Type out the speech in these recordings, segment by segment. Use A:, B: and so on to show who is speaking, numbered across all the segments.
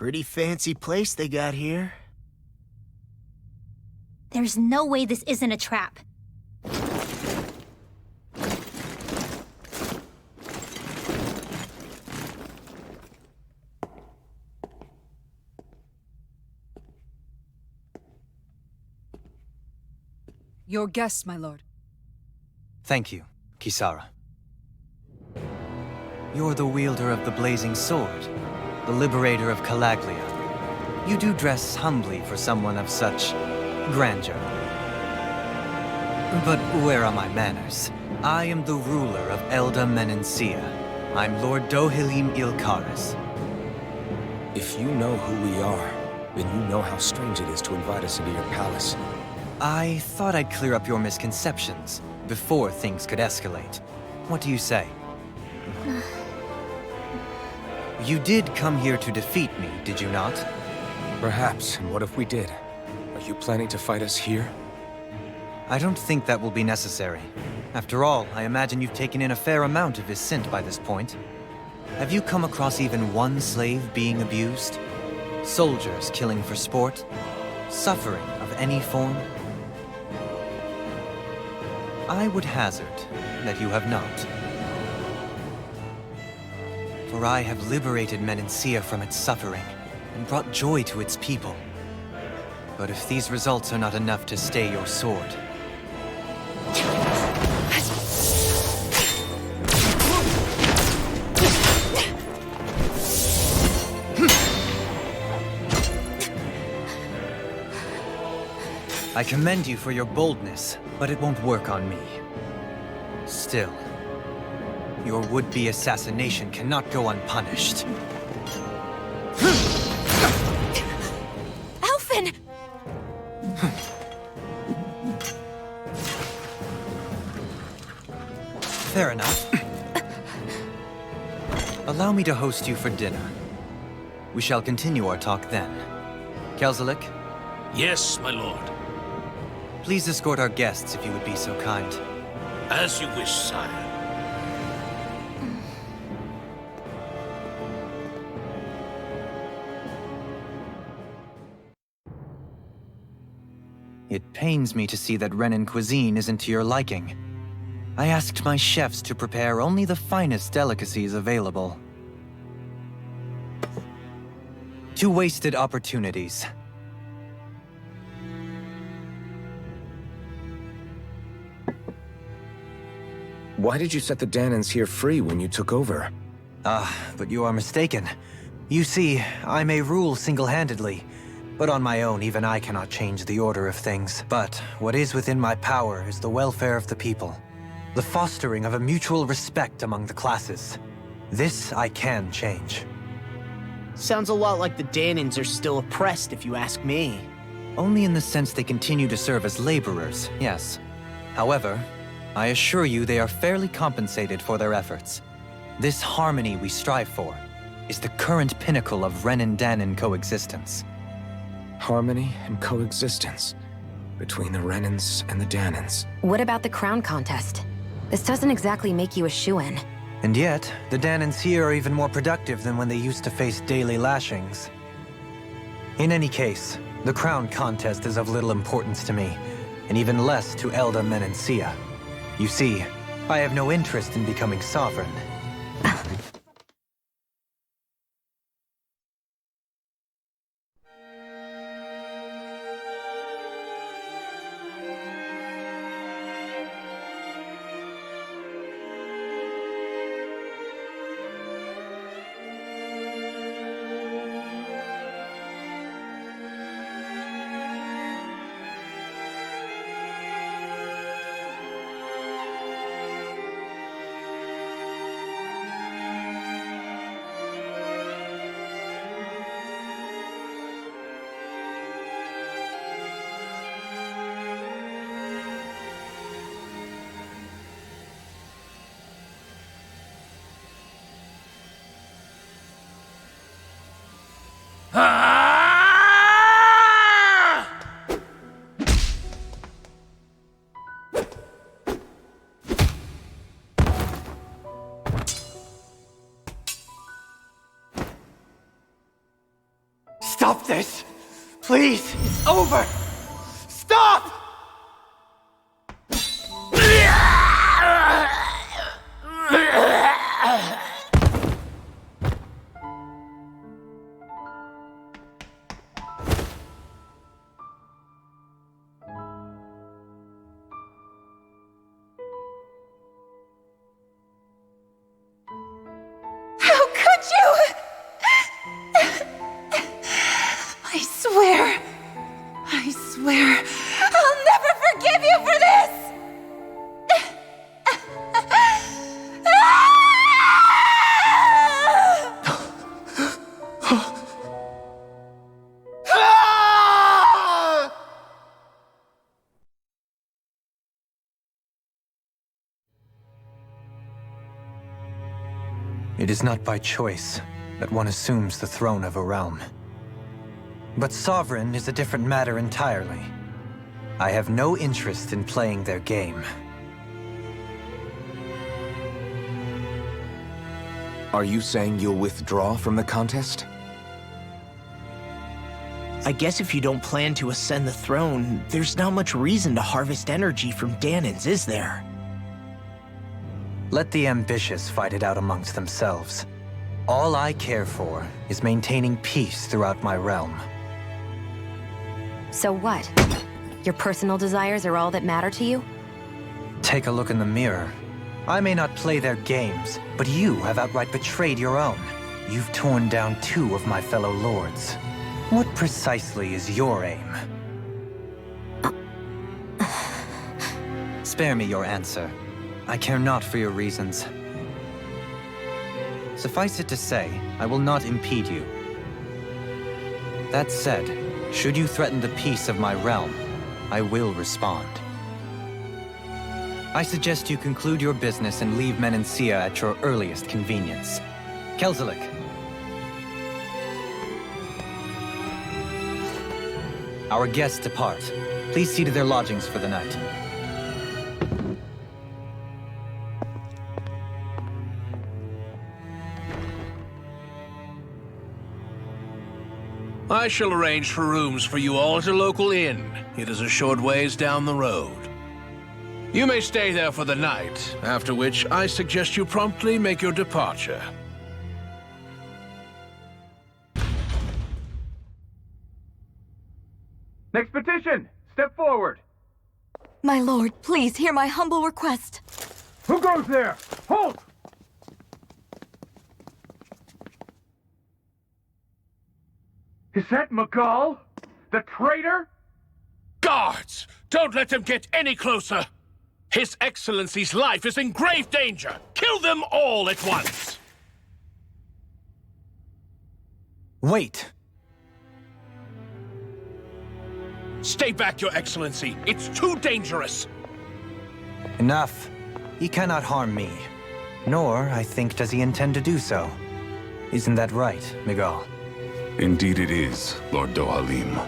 A: Pretty fancy place they got here.
B: There's no way this isn't a trap.
C: Your guest, my lord.
D: Thank you, Kisara. You're the wielder of the blazing sword, the liberator of Calaglia. You do dress humbly for someone of such grandeur. But where are my manners? I am the ruler of Elda Menencia. I'm Lord Dohalim Ilkaris.
E: If you know who we are, then you know how strange it is to invite us into your palace.
D: I thought I'd clear up your misconceptions before things could escalate. What do you say? You did come here to defeat me, did you not?
E: Perhaps, and what if we did? Are you planning to fight us here?
D: I don't think that will be necessary. After all, I imagine you've taken in a fair amount of his scent by this point. Have you come across even one slave being abused? Soldiers killing for sport? Suffering of any form? I would hazard that you have not. For I have liberated Menencia from its suffering and brought joy to its people. But if these results are not enough to stay your sword... I commend you for your boldness, but it won't work on me. Still, your would-be assassination cannot go unpunished.
B: Alphen!
D: Fair enough. Allow me to host you for dinner. We shall continue our talk then. Kelzelik,
F: Yes, my lord.
D: please escort our guests if you would be so kind.
F: As you wish, sire.
D: It pains me to see that Renan cuisine isn't to your liking. I asked my chefs to prepare only the finest delicacies available. Two wasted opportunities.
E: Why did you set the Danans here free when you took over?
D: But you are mistaken. You see, I may rule single-handedly, but on my own even I cannot change the order of things. But what is within my power is the welfare of the people. The fostering of a mutual respect among the classes. This I can change.
A: Sounds a lot like the Danans are still oppressed, if you ask me.
D: Only in the sense they continue to serve as laborers, yes. However, I assure you they are fairly compensated for their efforts. This harmony we strive for is the current pinnacle of Renan-Danan coexistence.
E: Harmony and coexistence between the Renans and the Danans.
G: What about the crown contest? This doesn't exactly make you a shoo-in.
D: And yet, the Danans here are even more productive than when they used to face daily lashings. In any case, the crown contest is of little importance to me, and even less to Elda Menencia. You see, I have no interest in becoming sovereign. Stop this! Please! It's over! Stop!
H: How could you? I swear, I'll never forgive you for this!
D: It is not by choice that one assumes the throne of a realm. But sovereign is a different matter entirely. I have no interest in playing their game.
E: Are you saying you'll withdraw from the contest?
A: I guess if you don't plan to ascend the throne, there's not much reason to harvest energy from Danins, is there?
D: Let the ambitious fight it out amongst themselves. All I care for is maintaining peace throughout my realm.
G: So what? Your personal desires are all that matter to you?
D: Take a look in the mirror. I may not play their games, but you have outright betrayed your own. You've torn down 2 of my fellow lords. What precisely is your aim? Spare me your answer. I care not for your reasons. Suffice it to say, I will not impede you. That said, should you threaten the peace of my realm, I will respond. I suggest you conclude your business and leave Menancia at your earliest convenience. Kelzelik. Our guests depart. Please see to their lodgings for the night.
F: I shall arrange for rooms for you all at a local inn. It is a short ways down the road. You may stay there for the night, after which I suggest you promptly make your departure.
I: Next petition! Step forward!
H: My lord, please hear my humble request.
I: Who goes there? Halt! Is that Magal? The traitor?
F: Guards! Don't let them get any closer! His Excellency's life is in grave danger! Kill them all at once!
D: Wait!
F: Stay back, Your Excellency! It's too dangerous!
D: Enough. He cannot harm me. Nor, I think, does he intend to do so. Isn't that right, Miguel?
J: Indeed it is, Lord Dohalim.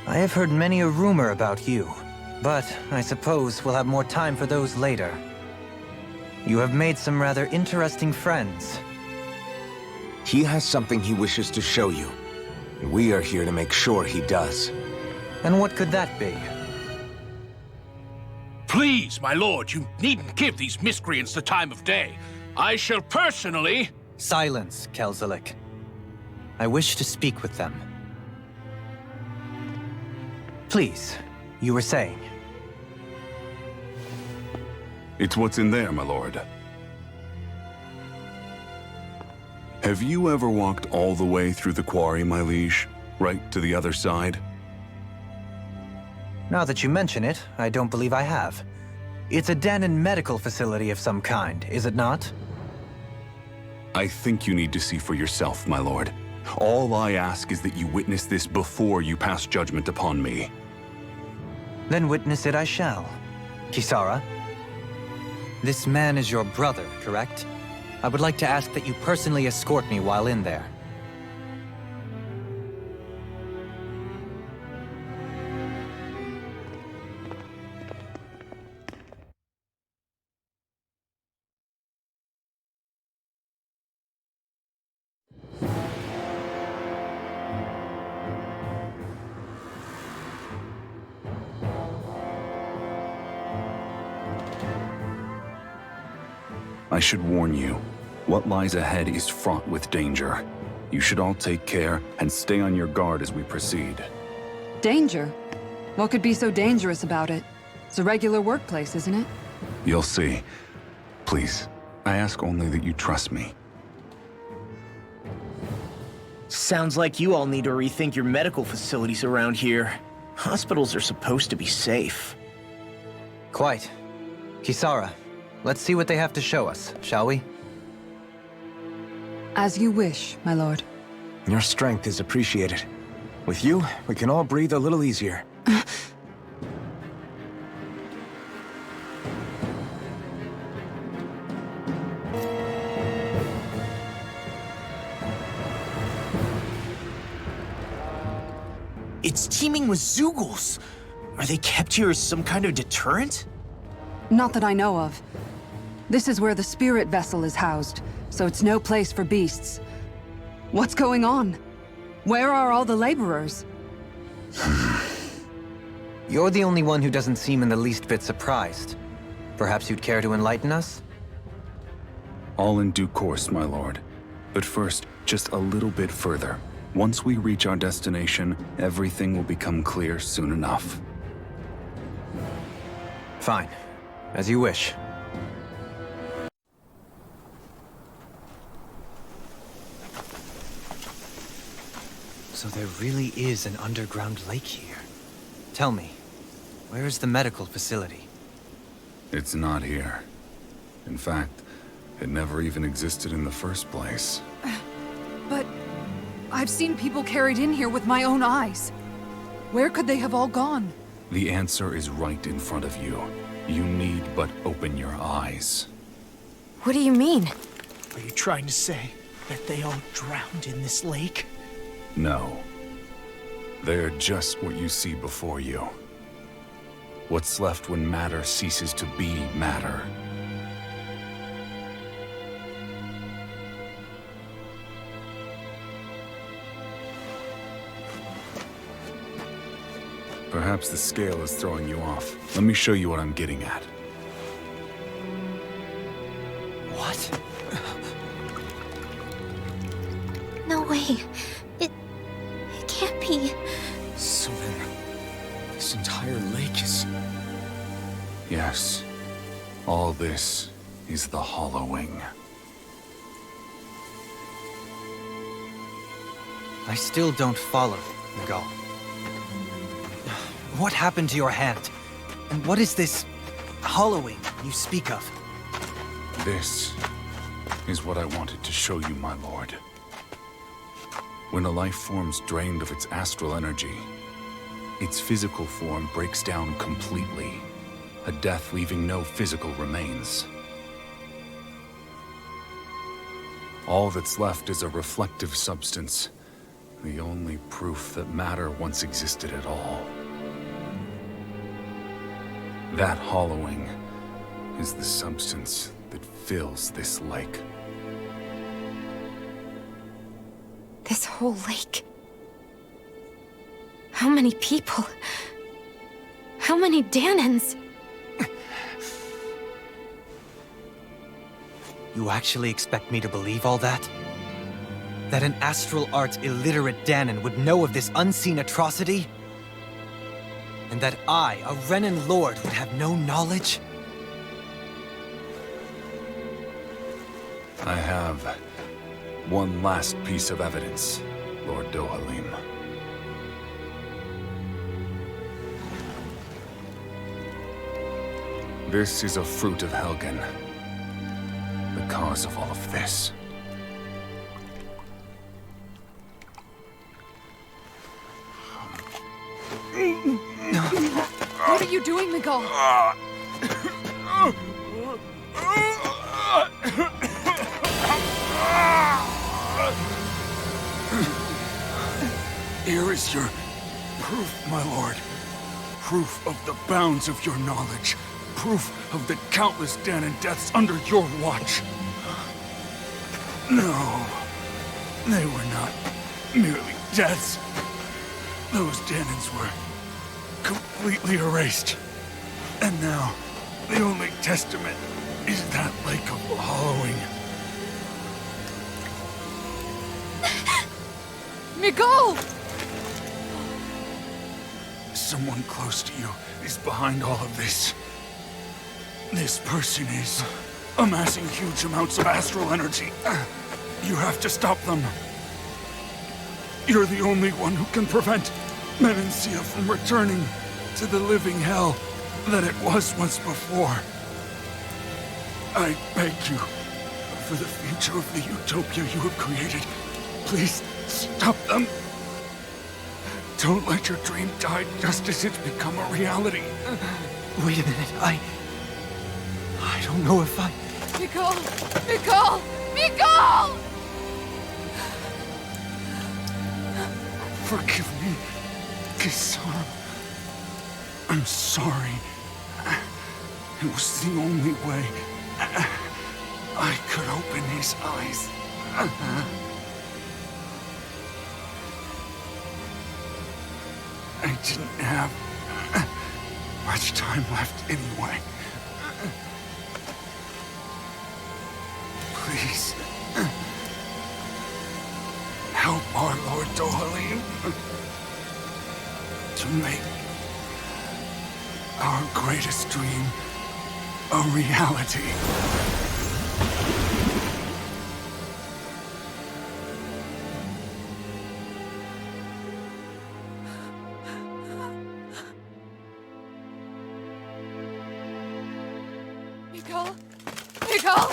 D: I have heard many a rumor about you, but I suppose we'll have more time for those later. You have made some rather interesting friends.
E: He has something he wishes to show you. And we are here to make sure he does.
D: And what could that be?
F: Please, my lord, you needn't give these miscreants the time of day. I shall personally...
D: Silence, Kelzelik. I wish to speak with them. Please, you were saying.
J: It's what's in there, my lord. Have you ever walked all the way through the quarry, my liege? Right to the other side?
D: Now that you mention it, I don't believe I have. It's a Danin medical facility of some kind, is it not?
J: I think you need to see for yourself, my lord. All I ask is that you witness this before you pass judgment upon me.
D: Then witness it I shall. Kisara? This man is your brother, correct? I would like to ask that you personally escort me while in there.
J: I should warn you, what lies ahead is fraught with danger. You should all take care and stay on your guard as we proceed.
C: Danger? What could be so dangerous about it? It's a regular workplace, isn't it?
J: You'll see. Please, I ask only that you trust me.
A: Sounds like you all need to rethink your medical facilities around here. Hospitals are supposed to be safe.
D: Quite. Kisara, let's see what they have to show us, shall we?
C: As you wish, my lord.
E: Your strength is appreciated. With you, we can all breathe a little easier.
A: It's teeming with Zeugles. Are they kept here as some kind of deterrent?
C: Not that I know of. This is where the spirit vessel is housed, so it's no place for beasts. What's going on? Where are all the laborers?
D: You're the only one who doesn't seem in the least bit surprised. Perhaps you'd care to enlighten us?
J: All in due course, my lord. But first, just a little bit further. Once we reach our destination, everything will become clear soon enough.
D: Fine. As you wish. So there really is an underground lake here. Tell me, where is the medical facility?
J: It's not here. In fact, it never even existed in the first place.
C: But I've seen people carried in here with my own eyes. Where could they have all gone?
J: The answer is right in front of you. You need but open your eyes.
G: What do you mean?
A: Are you trying to say that they all drowned in this lake?
J: No. They're just what you see before you. What's left when matter ceases to be matter. Perhaps the scale is throwing you off. Let me show you what I'm getting at.
D: What?
B: No way. It can't be.
E: So then, this entire lake is...
J: Yes. All this is the hollowing.
D: I still don't follow, Miguel. What happened to your hand? And what is this hollowing you speak of?
J: This is what I wanted to show you, my lord. When a life form's drained of its astral energy, its physical form breaks down completely, a death leaving no physical remains. All that's left is a reflective substance, the only proof that matter once existed at all. That hollowing is the substance that fills this lake.
G: This whole lake. How many people? How many Danans?
D: You actually expect me to believe all that? That an astral arts illiterate Danan would know of this unseen atrocity? And that I, a Renan lord, would have no knowledge?
J: I have one last piece of evidence, Lord Dohalim. This is a fruit of Helgen, the cause of all of this.
C: What are you doing, Miguel?
J: Here is your proof, my lord. Proof of the bounds of your knowledge. Proof of the countless Danan deaths under your watch. No, they were not merely deaths. Those Danans were completely erased. And now, the only testament is that lake of hollowing.
H: Miguel!
J: Someone close to you is behind all of this. This person is amassing huge amounts of astral energy. You have to stop them. You're the only one who can prevent Menancia from returning to the living hell that it was once before. I beg you, for the future of the utopia you have created, please stop them. Don't let your dream die just as it's become a reality.
D: Wait a minute, I don't know if I...
H: Miguel! Miguel! Miguel!
J: Forgive me, Kisara. I'm sorry. It was the only way I could open his eyes. I didn't have much time left anyway. Please, help our Lord Dohalim to make our greatest dream a reality.
H: Miguel! Miguel!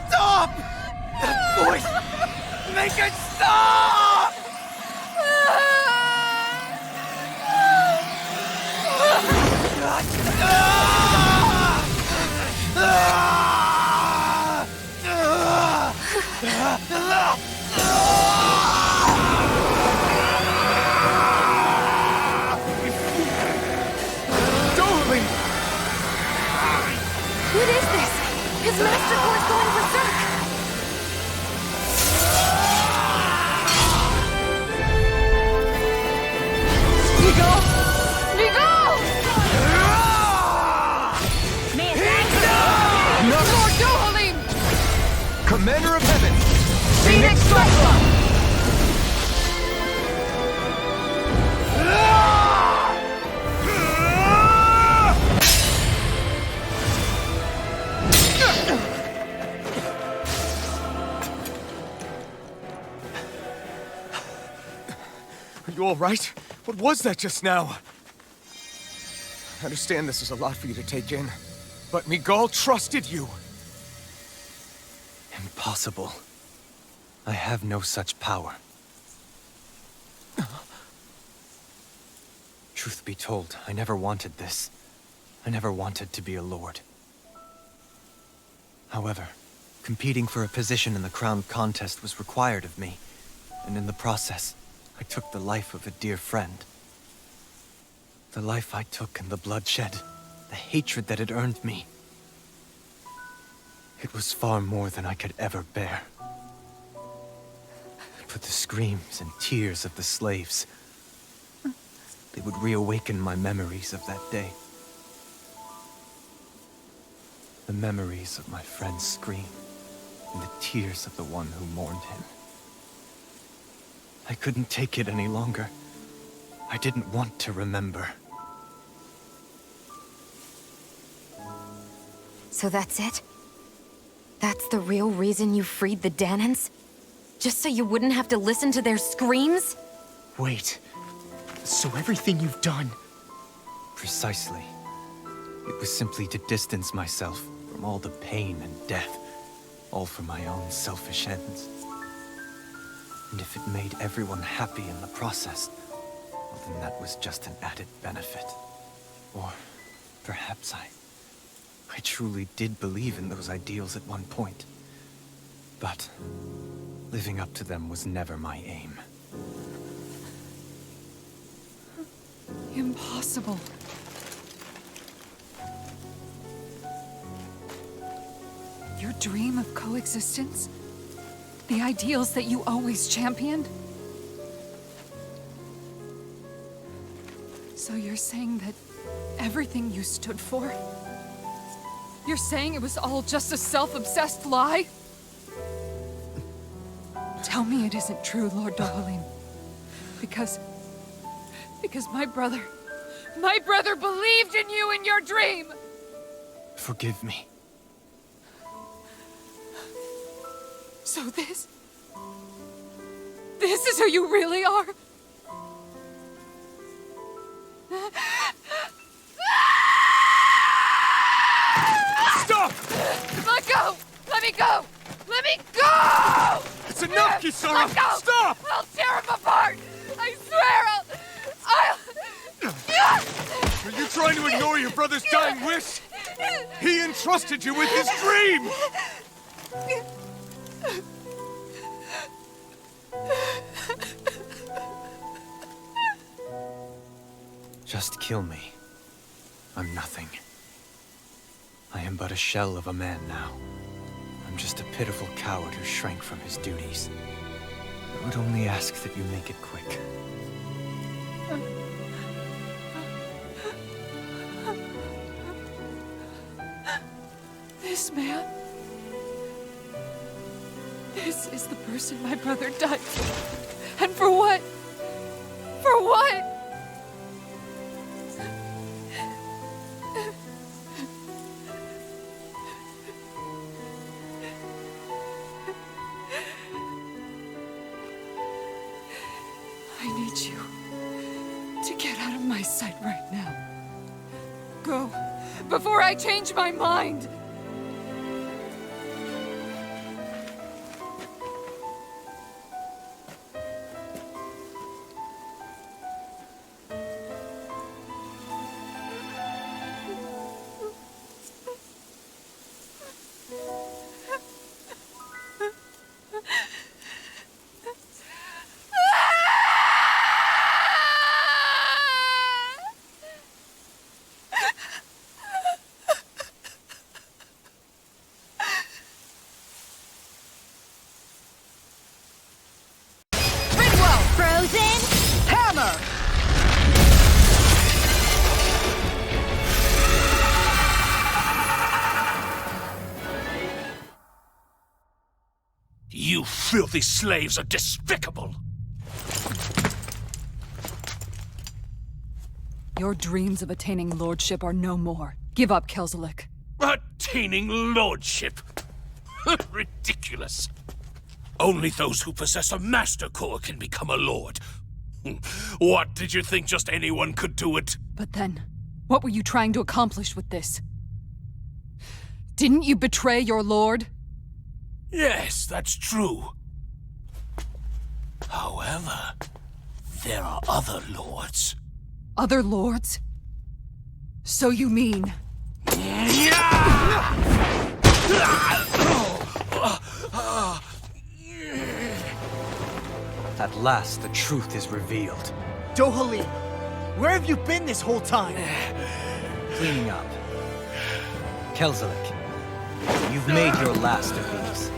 D: Stop! That voice! Make it stop!
J: Dohalim!
G: What is this? His master core is going berserk!
H: Miguel! Miguel! Lord Dohalim!
D: Commander of Heaven!
H: Phoenix Cyclone!
K: Are you all right? What was that just now? I understand this is a lot for you to take in, but Miguel trusted you.
D: Impossible. I have no such power. Truth be told, I never wanted this. I never wanted to be a lord. However, competing for a position in the crown contest was required of me, and in the process, I took the life of a dear friend. The life I took and the bloodshed, the hatred that it earned me. It was far more than I could ever bear. But the screams and tears of the slaves, they would reawaken my memories of that day. The memories of my friend's scream, and the tears of the one who mourned him. I couldn't take it any longer. I didn't want to remember.
G: So that's it? That's the real reason you freed the Danans? Just so you wouldn't have to listen to their screams?
K: Wait. So everything you've done...
D: Precisely. It was simply to distance myself from all the pain and death, all for my own selfish ends. And if it made everyone happy in the process, well, then that was just an added benefit. Or Perhaps I truly did believe in those ideals at one point. But living up to them was never my aim.
C: Impossible. Your dream of coexistence? The ideals that you always championed? So you're saying that everything you stood for? You're saying it was all just a self-obsessed lie? Tell me it isn't true, Lord Dohalim. Because my brother believed in you in your dream!
D: Forgive me.
C: So this is who you really are?
K: Stop!
C: Let go! Let me go! Let me go!
K: It's enough, Kisara!
C: Let go!
K: Stop!
C: I'll tear him apart! I swear I'll...
K: Are you trying to ignore your brother's dying wish? He entrusted you with his dream!
D: Just kill me. I'm nothing. I am but a shell of a man now. I'm just a pitiful coward who shrank from his duties. I would only ask that you make it quick.
C: This man... This is the person my brother died for. And for what? For what? I need you to get out of my sight right now. Go, before I change my mind!
F: You filthy slaves are despicable!
C: Your dreams of attaining lordship are no more. Give up, Kelzelik.
F: Attaining lordship? Ridiculous. Only those who possess a master core can become a lord. What, did you think just anyone could do it?
C: But then, what were you trying to accomplish with this? Didn't you betray your lord?
F: Yes, that's true. However, there are other lords.
C: Other lords? So you mean...
D: At last, the truth is revealed.
A: Dohalim, where have you been this whole time?
D: Cleaning up. Kelzelik, you've made your last of these.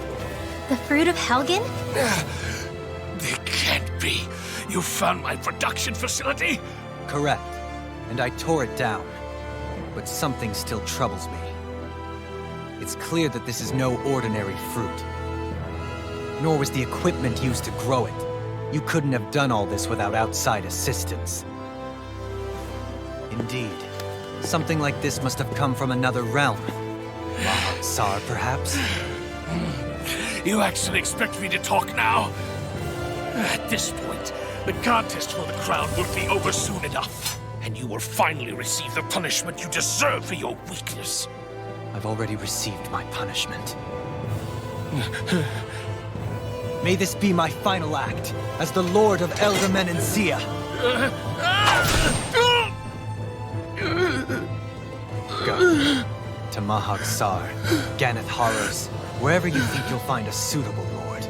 B: The fruit of Helgen?
F: It can't be. You found my production facility?
D: Correct. And I tore it down. But something still troubles me. It's clear that this is no ordinary fruit. Nor was the equipment used to grow it. You couldn't have done all this without outside assistance. Indeed. Something like this must have come from another realm. Tsar, perhaps?
F: You actually expect me to talk now? At this point, the contest for the crown will be over soon enough. And you will finally receive the punishment you deserve for your weakness.
D: I've already received my punishment. May this be my final act, as the Lord of Elder Menancia. To Mahak Sar, Ganeth Horrors, wherever you think you'll find a suitable lord.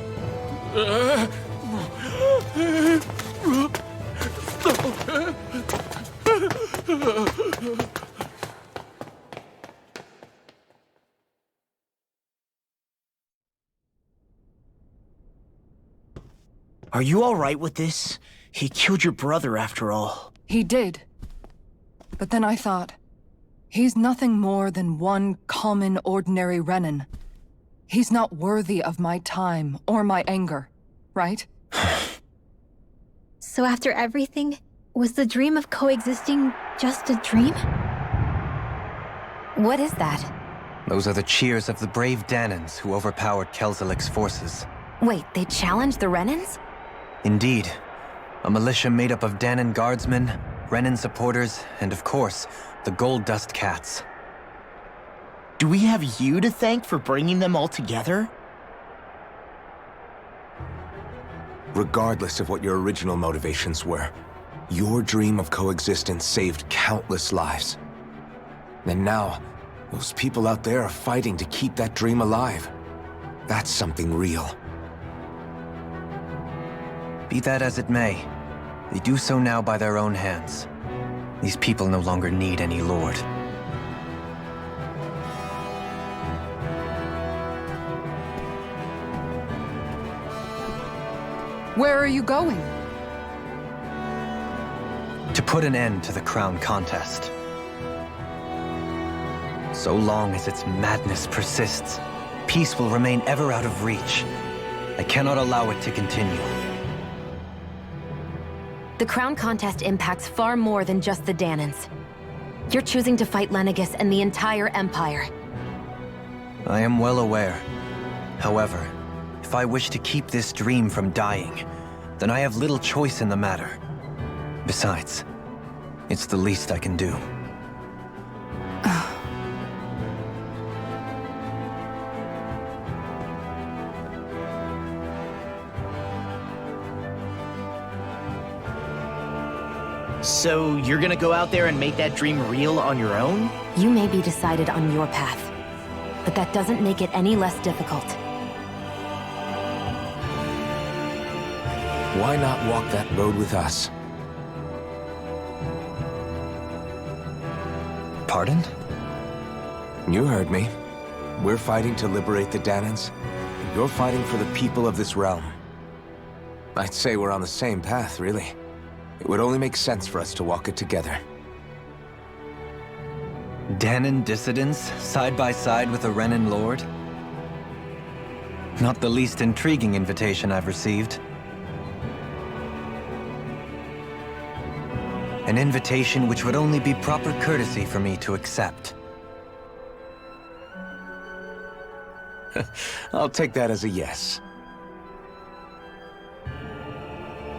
A: Are you alright with this? He killed your brother after all.
C: He did. But then I thought, he's nothing more than one common, ordinary Renan. He's not worthy of my time or my anger, right?
B: So after everything, was the dream of coexisting just a dream?
G: What is that?
D: Those are the cheers of the brave Danans who overpowered Kelzelik's forces.
G: Wait, they challenged the Renans?
D: Indeed. A militia made up of Danan guardsmen, Renan supporters, and of course, the Gold Dust Cats.
A: Do we have you to thank for bringing them all together?
K: Regardless of what your original motivations were, your dream of coexistence saved countless lives. And now, those people out there are fighting to keep that dream alive. That's something real.
D: Be that as it may, they do so now by their own hands. These people no longer need any lord.
C: Where are you going?
D: To put an end to the crown contest. So long as its madness persists, peace will remain ever out of reach. I cannot allow it to continue.
G: The crown contest impacts far more than just the Danans. You're choosing to fight Lenegis and the entire Empire.
D: I am well aware. However, if I wish to keep this dream from dying, then I have little choice in the matter. Besides, it's the least I can do.
A: So you're gonna go out there and make that dream real on your own?
G: You may be decided on your path, but that doesn't make it any less difficult.
K: Why not walk that road with us?
D: Pardon?
K: You heard me. We're fighting to liberate the Danans, and you're fighting for the people of this realm. I'd say we're on the same path, really. It would only make sense for us to walk it together.
D: Danan dissidents, side by side with a Renan lord? Not the least intriguing invitation I've received. An invitation which would only be proper courtesy for me to accept.
K: I'll take that as a yes.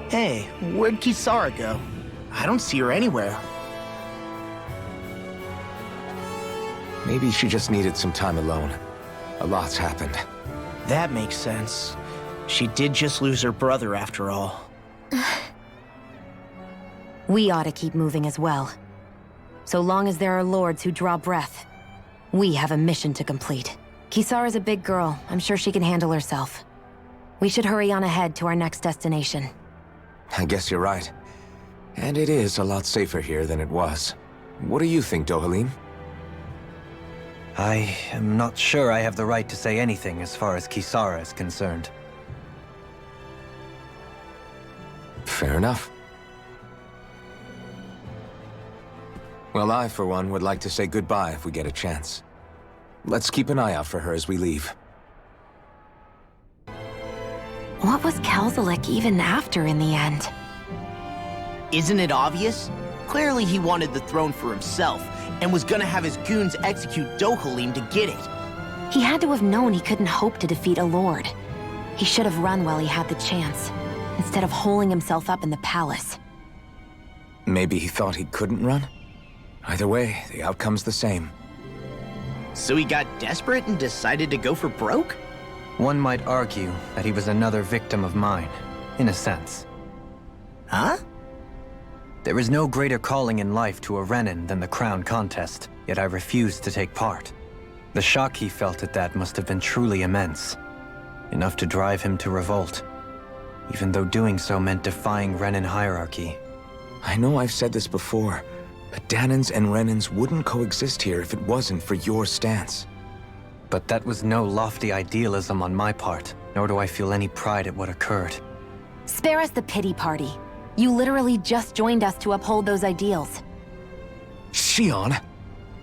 A: Hey, where'd Kisara go? I don't see her anywhere.
K: Maybe she just needed some time alone. A lot's happened.
A: That makes sense. She did just lose her brother after all.
G: We ought to keep moving as well. So long as there are lords who draw breath, we have a mission to complete. Kisara's a big girl. I'm sure she can handle herself. We should hurry on ahead to our next destination.
K: I guess you're right. And it is a lot safer here than it was. What do you think, Dohalim?
D: I am not sure I have the right to say anything as far as Kisara is concerned.
K: Fair enough. Well, I, for one, would like to say goodbye if we get a chance. Let's keep an eye out for her as we leave.
G: What was Kelzelik even after in the end?
A: Isn't it obvious? Clearly he wanted the throne for himself, and was gonna have his goons execute Dohalim to get it.
G: He had to have known he couldn't hope to defeat a lord. He should have run while he had the chance, instead of holding himself up in the palace.
K: Maybe he thought he couldn't run? Either way, the outcome's the same.
A: So he got desperate and decided to go for broke?
D: One might argue that he was another victim of mine, in a sense.
A: Huh?
D: There is no greater calling in life to a Renan than the crown contest. yet I refused to take part. The shock he felt at that must have been truly immense, enough to drive him to revolt, even though doing so meant defying Renan hierarchy.
K: I know I've said this before, but Dahnans and Renans wouldn't coexist here if it wasn't for your stance.
D: But that was no lofty idealism on my part, nor do I feel any pride at what occurred.
G: Spare us the pity party. You literally just joined us to uphold those ideals.
K: Xion?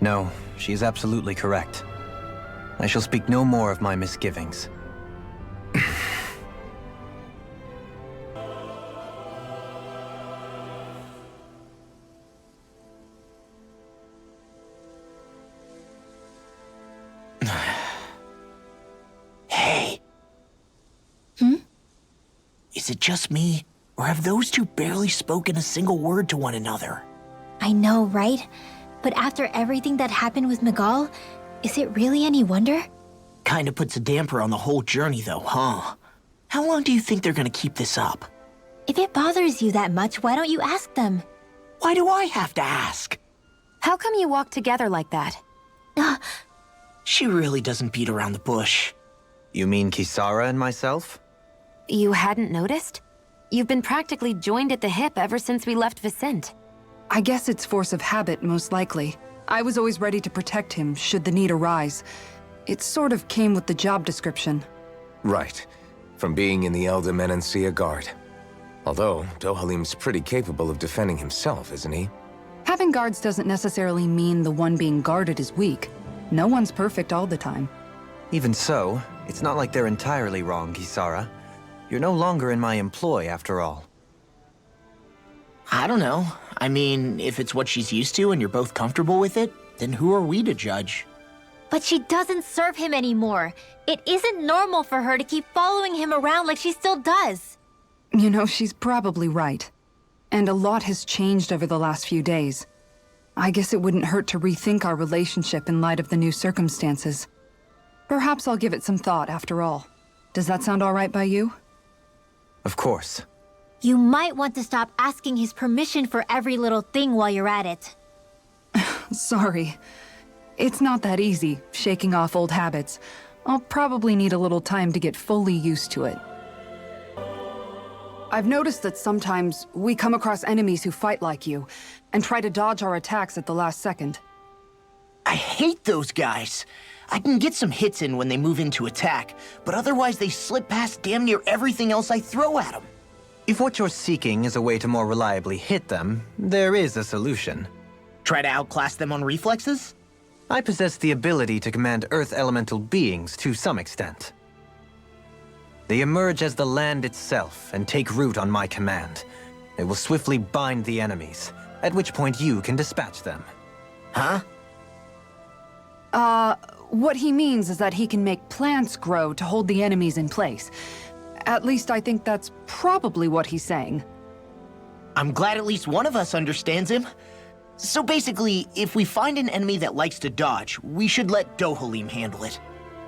D: No, she's absolutely correct. I shall speak no more of my misgivings.
A: Hey. Is it just me, or have those two barely spoken a single word to one another?
B: I know, right? But after everything that happened with Miguel, is it really any wonder?
A: Kinda puts a damper on the whole journey though, huh? How long do you think they're gonna keep this up?
B: If it bothers you that much, why don't you ask them?
A: Why do I have to ask?
G: How come you walk together like that?
A: She really doesn't beat around the bush.
D: You mean Kisara and myself?
G: You hadn't noticed? You've been practically joined at the hip ever since we left Vicente.
C: I guess it's force of habit, most likely. I was always ready to protect him, should the need arise. It sort of came with the job description.
K: Right. From being in the Elder Menancia Guard. Although, Dohalim's pretty capable of defending himself, isn't he?
C: Having guards doesn't necessarily mean the one being guarded is weak. No one's perfect all the time.
D: Even so, it's not like they're entirely wrong, Kisara. You're no longer in my employ, after all.
A: I don't know. I mean, if it's what she's used to and you're both comfortable with it, then who are we to judge?
B: But she doesn't serve him anymore. It isn't normal for her to keep following him around like she still does.
C: You know, she's probably right. And a lot has changed over the last few days. I guess it wouldn't hurt to rethink our relationship in light of the new circumstances. Perhaps I'll give it some thought after all. Does that sound all right by you?
D: Of course.
B: You might want to stop asking his permission for every little thing while you're at it.
C: Sorry. It's not that easy, shaking off old habits. I'll probably need a little time to get fully used to it. I've noticed that sometimes we come across enemies who fight like you, and try to dodge our attacks at the last second.
A: I hate those guys. I can get some hits in when they move into attack, but otherwise they slip past damn near everything else I throw at them.
D: If what you're seeking is a way to more reliably hit them, there is a solution.
A: Try to outclass them on reflexes?
D: I possess the ability to command Earth elemental beings to some extent. They emerge as the land itself and take root on my command. They will swiftly bind the enemies, at which point you can dispatch them.
A: Huh?
C: What he means is that he can make plants grow to hold the enemies in place. At least I think that's probably what he's saying.
A: I'm glad at least one of us understands him. So basically, if we find an enemy that likes to dodge, we should let Dohalim handle it.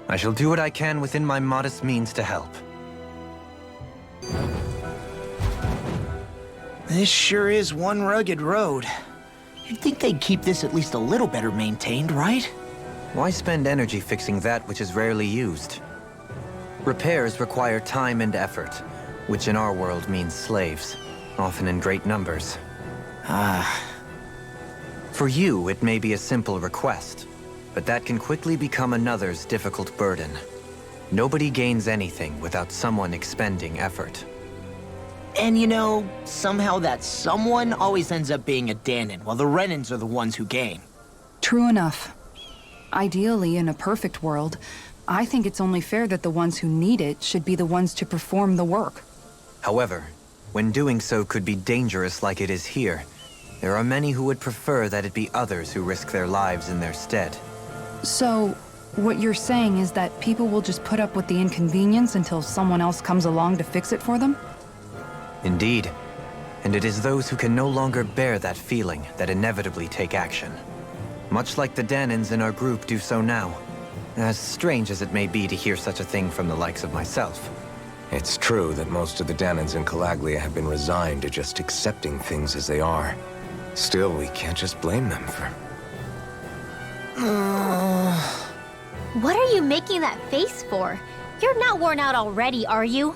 D: I shall do what I can within my modest means to help.
A: This sure is one rugged road. You'd think they'd keep this at least a little better maintained, right?
D: Why spend energy fixing that which is rarely used? Repairs require time and effort, which in our world means slaves, often in great numbers. For you, it may be a simple request, but that can quickly become another's difficult burden. Nobody gains anything without someone expending effort.
A: And you know, somehow that someone always ends up being a Dahnan, while the Renans are the ones who gain.
C: True enough. Ideally, in a perfect world, I think it's only fair that the ones who need it should be the ones to perform the work.
D: However, when doing so could be dangerous like it is here, there are many who would prefer that it be others who risk their lives in their stead.
C: So, what you're saying is that people will just put up with the inconvenience until someone else comes along to fix it for them?
D: Indeed. And it is those who can no longer bear that feeling that inevitably take action. Much like the Dahnans in our group do so now. As strange as it may be to hear such a thing from the likes of myself.
K: It's true that most of the Dahnans in Calaglia have been resigned to just accepting things as they are. Still, we can't just blame them for...
B: What are you making that face for? You're not worn out already, are you?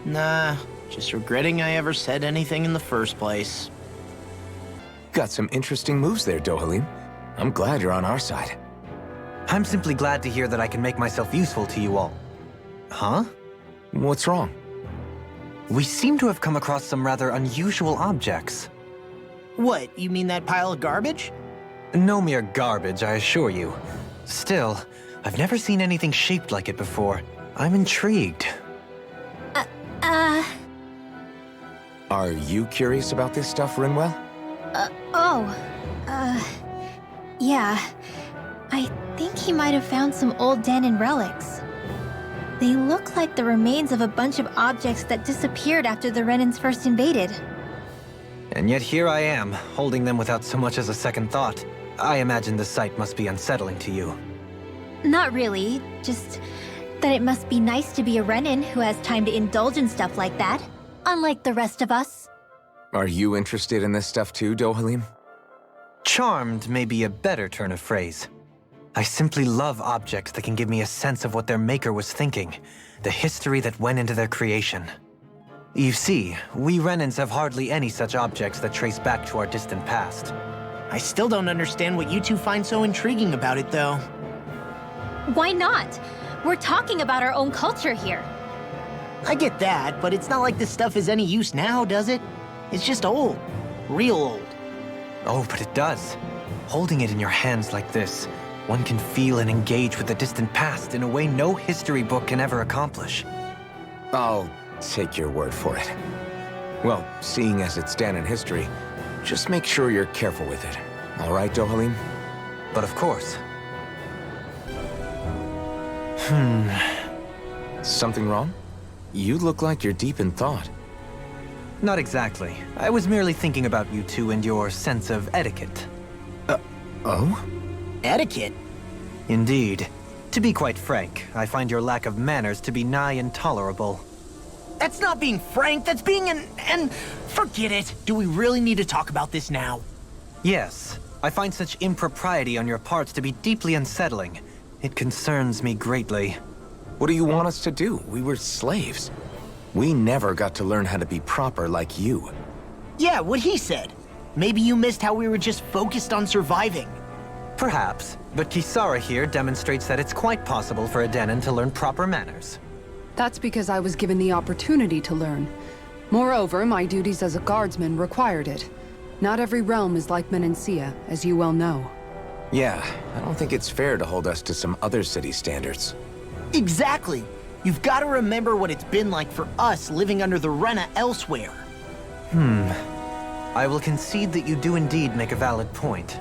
A: Nah, just regretting I ever said anything in the first place.
K: Got some interesting moves there, Dohalim. I'm glad you're on our side.
D: I'm simply glad to hear that I can make myself useful to you all. Huh?
K: What's wrong?
D: We seem to have come across some rather unusual objects.
A: What, you mean that pile of garbage?
D: No mere garbage, I assure you. Still, I've never seen anything shaped like it before. I'm intrigued.
K: Are you curious about this stuff, Rinwell?
B: Yeah. I think he might have found some old Danon relics. They look like the remains of a bunch of objects that disappeared after the Renans first invaded.
D: And yet here I am, holding them without so much as a second thought. I imagine the sight must be unsettling to you.
B: Not really, just that it must be nice to be a Renan who has time to indulge in stuff like that, unlike the rest of us.
K: Are you interested in this stuff too, Dohalim?
D: Charmed may be a better turn of phrase. I simply love objects that can give me a sense of what their maker was thinking, the history that went into their creation. You see, we Renans have hardly any such objects that trace back to our distant past.
A: I still don't understand what you two find so intriguing about it, though.
B: Why not? We're talking about our own culture here.
A: I get that, but it's not like this stuff is any use now, does it? It's just old. Real old.
D: Oh, but it does. Holding it in your hands like this, one can feel and engage with the distant past in a way no history book can ever accomplish.
K: I'll take your word for it. Well, seeing as it's Danon history, just make sure you're careful with it. All right, Dohalim?
D: But of course.
K: Something wrong? You look like you're deep in thought.
D: Not exactly. I was merely thinking about you two and your sense of etiquette.
K: Oh?
A: Etiquette?
D: Indeed. To be quite frank, I find your lack of manners to be nigh intolerable.
A: That's not being frank, that's being and forget it. Do we really need to talk about this now?
D: Yes. I find such impropriety on your parts to be deeply unsettling. It concerns me greatly.
K: What do you want us to do? We were slaves. We never got to learn how to be proper like you.
A: Yeah, what he said. Maybe you missed how we were just focused on surviving.
D: Perhaps, but Kisara here demonstrates that it's quite possible for a Danon to learn proper manners.
C: That's because I was given the opportunity to learn. Moreover, my duties as a guardsman required it. Not every realm is like Menancia, as you well know.
K: Yeah, I don't think it's fair to hold us to some other city standards.
A: Exactly. You've got to remember what it's been like for us living under the Rena elsewhere.
D: I will concede that you do indeed make a valid point.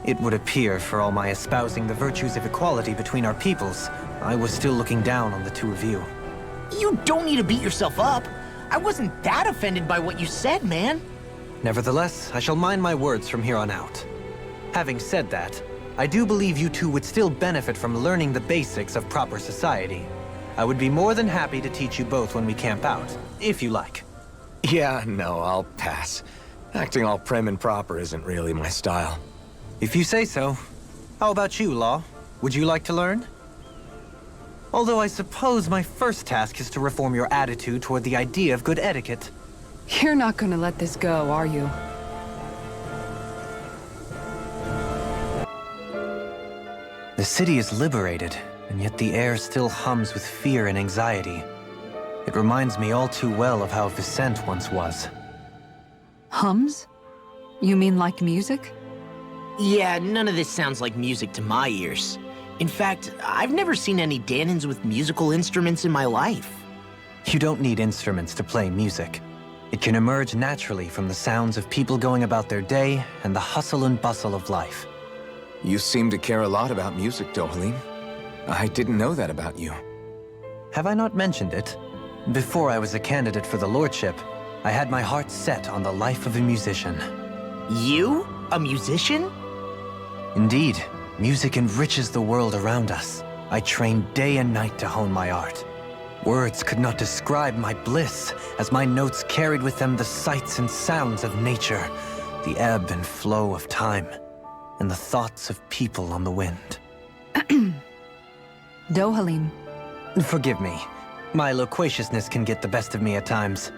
D: It would appear, for all my espousing the virtues of equality between our peoples, I was still looking down on the two of you.
A: You don't need to beat yourself up. I wasn't that offended by what you said, man.
D: Nevertheless, I shall mind my words from here on out. Having said that, I do believe you two would still benefit from learning the basics of proper society. I would be more than happy to teach you both when we camp out, if you like.
K: Yeah, no, I'll pass. Acting all prim and proper isn't really my style.
D: If you say so. How about you, Law? Would you like to learn? Although I suppose my first task is to reform your attitude toward the idea of good etiquette.
C: You're not gonna let this go, are you?
D: The city is liberated, and yet the air still hums with fear and anxiety. It reminds me all too well of how Vicente once was.
C: Hums? You mean like music?
A: Yeah, none of this sounds like music to my ears. In fact, I've never seen any Danons with musical instruments in my life.
D: You don't need instruments to play music. It can emerge naturally from the sounds of people going about their day and the hustle and bustle of life.
K: You seem to care a lot about music, Dohalim. I didn't know that about you.
D: Have I not mentioned it? Before I was a candidate for the lordship, I had my heart set on the life of a musician.
A: You? A musician?
D: Indeed, music enriches the world around us. I trained day and night to hone my art. Words could not describe my bliss, as my notes carried with them the sights and sounds of nature, the ebb and flow of time. and the thoughts of people on the wind.
C: Dohalim.
D: Forgive me. My loquaciousness can get the best of me at times.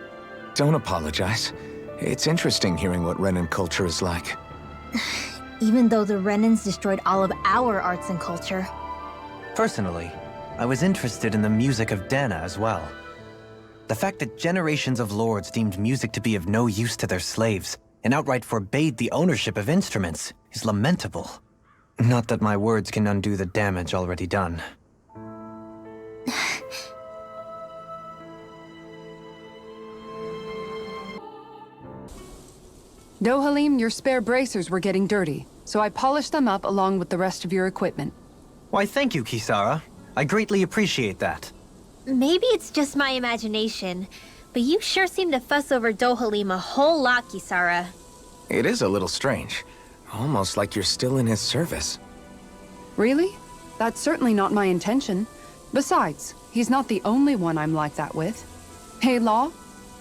K: Don't apologize. It's interesting hearing what Renan culture is like.
B: Even though the Renans destroyed all of our arts and culture.
D: Personally, I was interested in the music of Dana as well. The fact that generations of lords deemed music to be of no use to their slaves and outright forbade the ownership of instruments is lamentable. Not that my words can undo the damage already done.
C: Dohalim, your spare bracers were getting dirty, so I polished them up along with the rest of your equipment.
D: Why, thank you, Kisara. I greatly appreciate that.
B: Maybe it's just my imagination, but you sure seem to fuss over Dohalim a whole lot, Kisara.
K: It is a little strange. Almost like you're still in his service.
C: Really? That's certainly not my intention. Besides, he's not the only one I'm like that with. Hey, Law,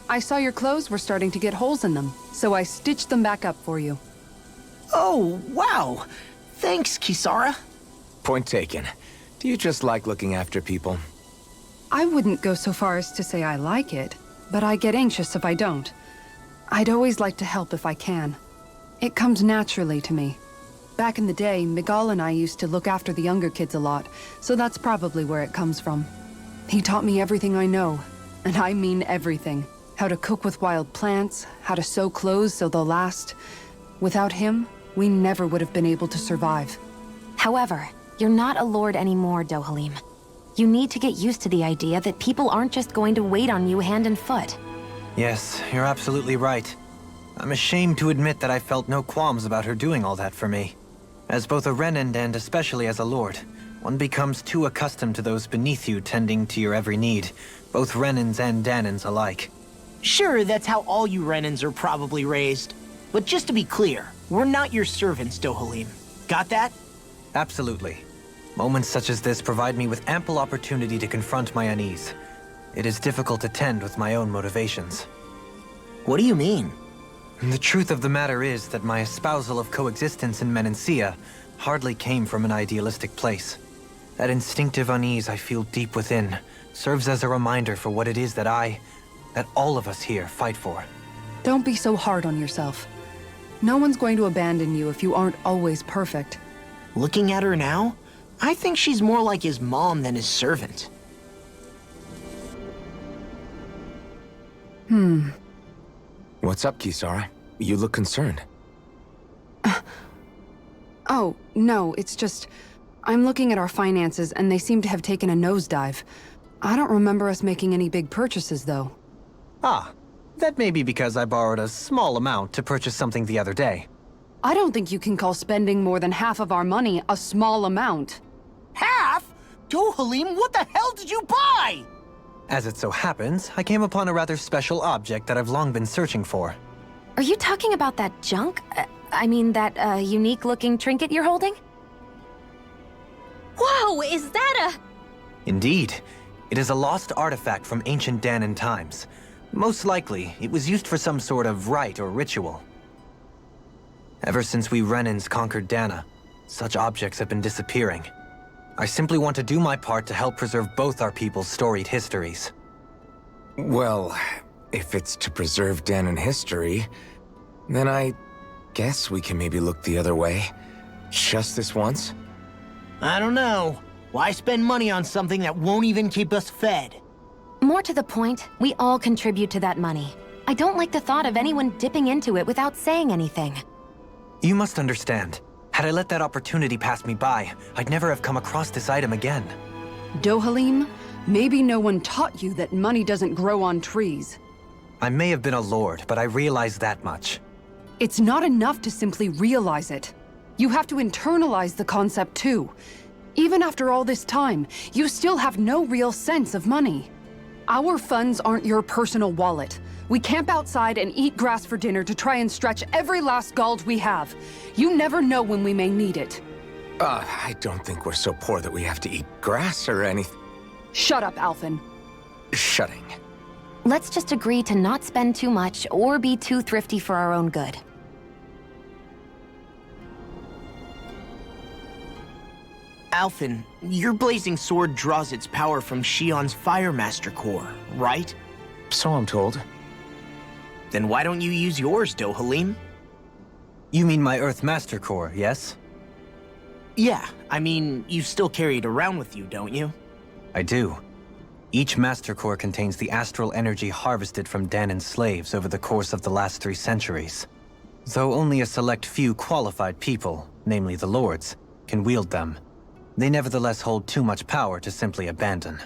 C: I saw your clothes were starting to get holes in them, so I stitched them back up for you.
A: Oh, wow. Thanks, Kisara.
K: Point taken. Do you just like looking after people?
C: I wouldn't go so far as to say I like it, but I get anxious if I don't. I'd always like to help if I can. It comes naturally to me. Back in the day, Miguel and I used to look after the younger kids a lot, so that's probably where it comes from. He taught me everything I know, and I mean everything. How to cook with wild plants, how to sew clothes so they'll last. Without him, we never would have been able to survive.
G: However, you're not a lord anymore, Dohalim. You need to get used to the idea that people aren't just going to wait on you hand and foot.
D: Yes, you're absolutely right. I'm ashamed to admit that I felt no qualms about her doing all that for me. As both a Renan and especially as a lord, one becomes too accustomed to those beneath you tending to your every need, both Renans and Danans alike.
A: Sure, that's how all you Renans are probably raised. But just to be clear, we're not your servants, Dohalim. Got that?
D: Absolutely. Moments such as this provide me with ample opportunity to confront my unease. It is difficult to tend with my own motivations.
A: What do you mean?
D: The truth of the matter is that my espousal of coexistence in Menancia hardly came from an idealistic place. That instinctive unease I feel deep within serves as a reminder for what it is that all of us here fight for.
C: Don't be so hard on yourself. No one's going to abandon you if you aren't always perfect.
A: Looking at her now, I think she's more like his mom than his servant.
K: What's up, Kisara? You look concerned.
C: Oh, no, it's just... I'm looking at our finances and they seem to have taken a nosedive. I don't remember us making any big purchases, though.
D: Ah, that may be because I borrowed a small amount to purchase something the other day.
C: I don't think you can call spending more than half of our money a small amount.
A: Half? Dohalim, what the hell did you buy?
D: As it so happens, I came upon a rather special object that I've long been searching for.
G: Are you talking about that junk? That unique-looking trinket you're holding?
B: Whoa, is that
D: Indeed. It is a lost artifact from ancient Danan times. Most likely, it was used for some sort of rite or ritual. Ever since we Renans conquered Dana, such objects have been disappearing. I simply want to do my part to help preserve both our people's storied histories.
K: Well, if it's to preserve Danan history, then I guess we can maybe look the other way. Just this once?
A: I don't know. Why spend money on something that won't even keep us fed?
G: More to the point, we all contribute to that money. I don't like the thought of anyone dipping into it without saying anything.
D: You must understand. Had I let that opportunity pass me by, I'd never have come across this item again.
C: Dohalim, maybe no one taught you that money doesn't grow on trees.
D: I may have been a lord, but I realize that much.
C: It's not enough to simply realize it. You have to internalize the concept too. Even after all this time, you still have no real sense of money. Our funds aren't your personal wallet. We camp outside and eat grass for dinner to try and stretch every last gold we have. You never know when we may need it.
K: I don't think we're so poor that we have to eat grass or anything.
C: Shut up, Alphen.
K: Shutting.
G: Let's just agree to not spend too much or be too thrifty for our own good.
A: Alphen, your blazing sword draws its power from Shion's Fire Master core, right?
K: So I'm told.
A: Then why don't you use yours, Dohalim?
D: You mean my Earth Master Core, yes?
A: Yeah, I mean, you still carry it around with you, don't you?
D: I do. Each Master Core contains the astral energy harvested from Danan's slaves over the course of the last 3 centuries. Though only a select few qualified people, namely the Lords, can wield them, they nevertheless hold too much power to simply abandon.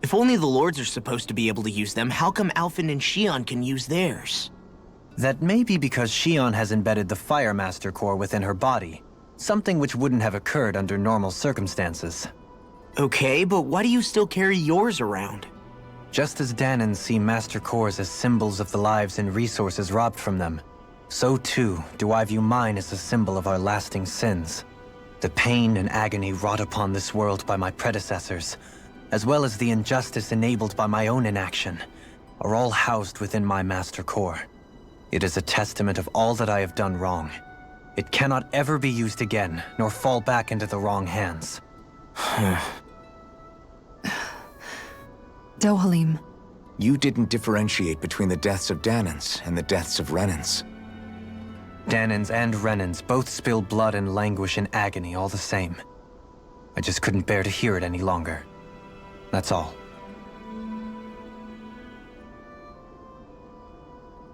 A: If only the Lords are supposed to be able to use them, how come Alphen and Shion can use theirs?
D: That may be because Shion has embedded the Fire Master Core within her body, something which wouldn't have occurred under normal circumstances.
A: Okay, but why do you still carry yours around?
D: Just as Danans see Master Cores as symbols of the lives and resources robbed from them, so too do I view mine as a symbol of our lasting sins. The pain and agony wrought upon this world by my predecessors, as well as the injustice enabled by my own inaction, are all housed within my Master Core. It is a testament of all that I have done wrong. It cannot ever be used again, nor fall back into the wrong hands.
C: Dohalim.
K: You didn't differentiate between the deaths of Danans and the deaths of Renans.
D: Danans and Renans both spill blood and languish in agony all the same. I just couldn't bear to hear it any longer. That's all.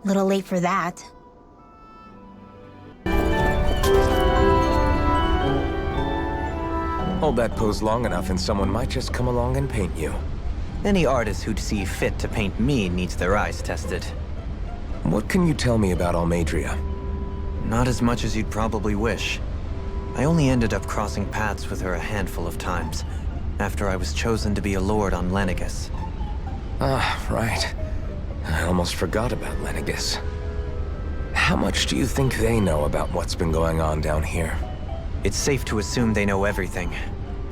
B: Little late for that.
K: Hold that pose long enough and someone might just come along and paint you.
D: Any artist who'd see fit to paint me needs their eyes tested.
K: What can you tell me about Almeidrea?
D: Not as much as you'd probably wish. I only ended up crossing paths with her a handful of times, after I was chosen to be a lord on Lenegus.
K: Ah, right. I almost forgot about Lenegus. How much do you think they know about what's been going on down here?
D: It's safe to assume they know everything,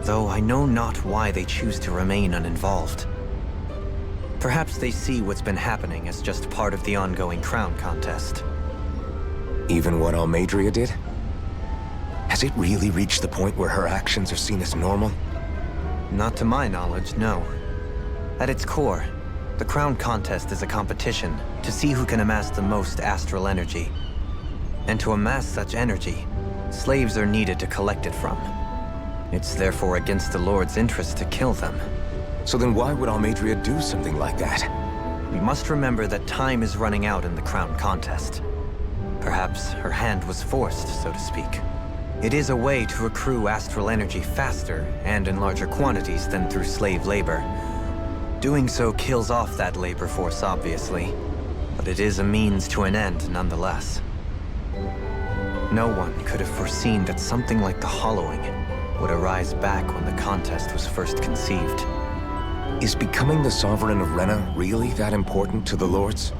D: though I know not why they choose to remain uninvolved. Perhaps they see what's been happening as just part of the ongoing crown contest.
K: Even what Almeidrea did? Has it really reached the point where her actions are seen as normal?
D: Not to my knowledge, no. At its core, the crown contest is a competition to see who can amass the most astral energy. And to amass such energy, slaves are needed to collect it from. It's therefore against the Lord's interest to kill them.
K: So then why would Almeidrea do something like that?
D: We must remember that time is running out in the crown contest. Perhaps her hand was forced, so to speak. It is a way to accrue astral energy faster and in larger quantities than through slave labor. Doing so kills off that labor force, obviously, but it is a means to an end nonetheless. No one could have foreseen that something like the Hollowing would arise back when the contest was first conceived.
K: Is becoming the Sovereign of Rena really that important to the Lords?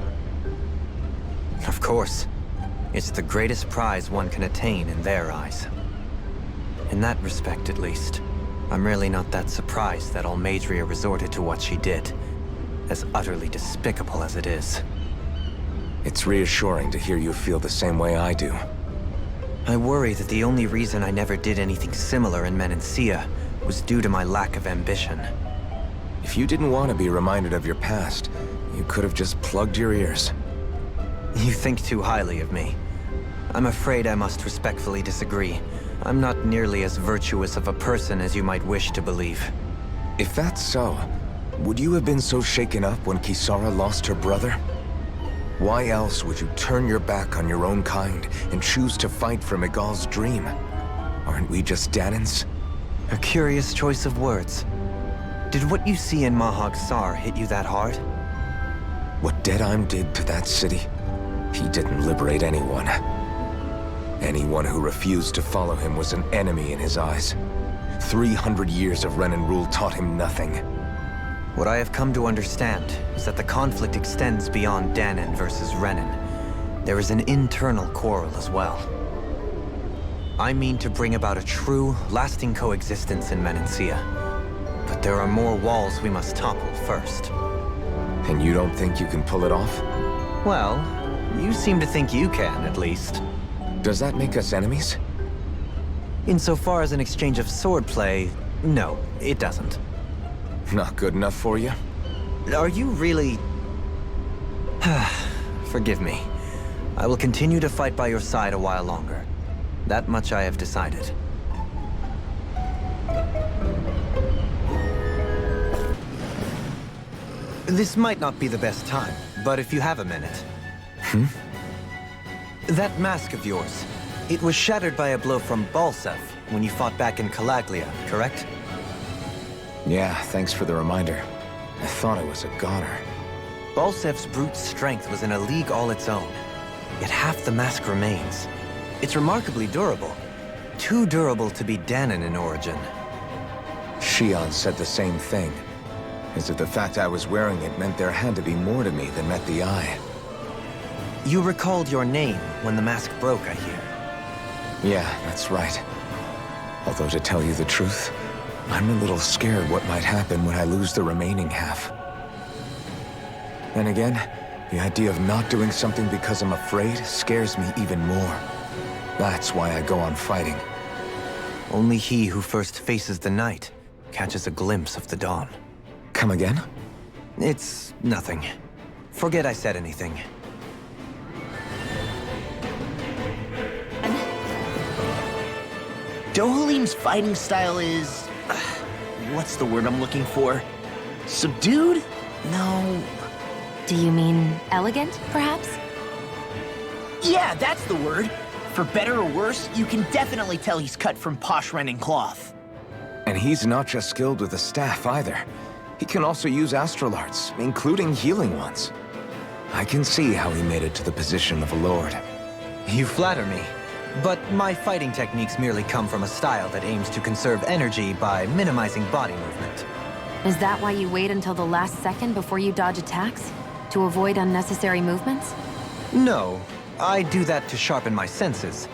D: Of course. It's the greatest prize one can attain in their eyes. In that respect, at least, I'm really not that surprised that Almeidrea resorted to what she did, as utterly despicable as it is.
K: It's reassuring to hear you feel the same way I do.
D: I worry that the only reason I never did anything similar in Menancia was due to my lack of ambition.
K: If you didn't want to be reminded of your past, you could have just plugged your ears.
D: You think too highly of me. I'm afraid I must respectfully disagree. I'm not nearly as virtuous of a person as you might wish to believe.
K: If that's so, would you have been so shaken up when Kisara lost her brother? Why else would you turn your back on your own kind and choose to fight for Miguel's dream? Aren't we just Danans?
D: A curious choice of words. Did what you see in Mahag Sar hit you that hard?
K: What Deadheim did to that city, he didn't liberate anyone. Anyone who refused to follow him was an enemy in his eyes. 300 years of Renan rule taught him nothing.
D: What I have come to understand is that the conflict extends beyond Danan versus Renan. There is an internal quarrel as well. I mean to bring about a true, lasting coexistence in Menancia. But there are more walls we must topple first.
K: And you don't think you can pull it off?
D: Well, you seem to think you can, at least.
K: Does that make us enemies?
D: Insofar as an exchange of swordplay, No, it doesn't.
K: Not good enough for you?
D: Are you really... Forgive me. I will continue to fight by your side a while longer. That much I have decided. This might not be the best time, but if you have a minute... That mask of yours, it was shattered by a blow from Balsef when you fought back in Calaglia, correct?
K: Yeah, thanks for the reminder. I thought I was a goner.
D: Balsef's brute strength was in a league all its own. Yet half the mask remains. It's remarkably durable. Too durable to be Danon in origin.
K: Shion said the same thing. As if the fact I was wearing it meant there had to be more to me than met the eye.
D: You recalled your name when the mask broke, I hear.
K: Yeah, that's right. Although to tell you the truth, I'm a little scared what might happen when I lose the remaining half. Then again, the idea of not doing something because I'm afraid scares me even more. That's why I go on fighting.
D: Only he who first faces the night catches a glimpse of the dawn.
K: Come again?
D: It's nothing. Forget I said anything.
A: Dohalim's fighting style is... what's the word I'm looking for? Subdued? No...
G: Do you mean elegant, perhaps?
A: Yeah, that's the word. For better or worse, you can definitely tell he's cut from posh Renin cloth.
K: And he's not just skilled with the staff either. He can also use astral arts, including healing ones. I can see how he made it to the position of a lord.
D: You flatter me. But my fighting techniques merely come from a style that aims to conserve energy by minimizing body movement.
G: Is that why you wait until the last second before you dodge attacks? To avoid unnecessary movements?
D: No, I do that to sharpen my senses.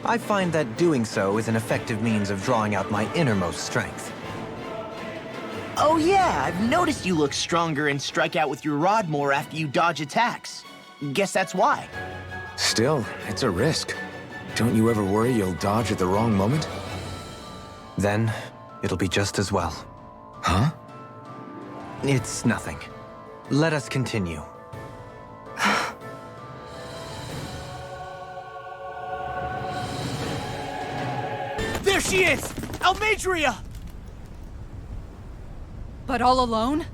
D: I find that doing so is an effective means of drawing out my innermost strength.
A: Oh yeah, I've noticed you look stronger and strike out with your rod more after you dodge attacks. Guess that's why.
K: Still, it's a risk. Don't you ever worry you'll dodge at the wrong moment?
D: Then, it'll be just as well.
K: Huh?
D: It's nothing. Let us continue.
A: There she is! Almadria!
C: But all alone?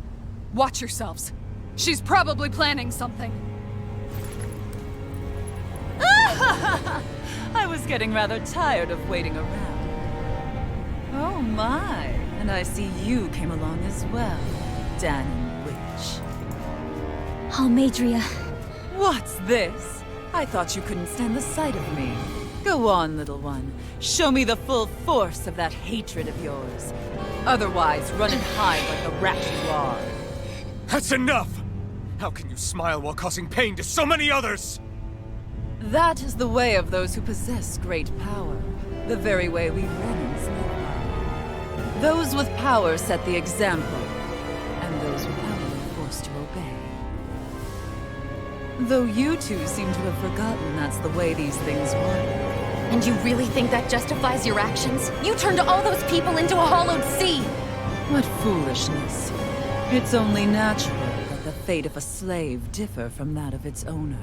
C: Watch yourselves. She's probably planning something.
H: I was getting rather tired of waiting around. Oh my, and I see you came along as well, Danon Witch.
B: Almadria.
H: What's this? I thought you couldn't stand the sight of me. Go on, little one. Show me the full force of that hatred of yours. Otherwise, run and hide like the rat you are.
E: That's enough! How can you smile while causing pain to so many others?
H: That is the way of those who possess great power. The very way we Renans live by. Those with power set the example, and those without it are forced to obey. Though you two seem to have forgotten that's the way these things work.
G: And you really think that justifies your actions? You turned all those people into a hollowed sea!
H: What foolishness. It's only natural that the fate of a slave differ from that of its owner.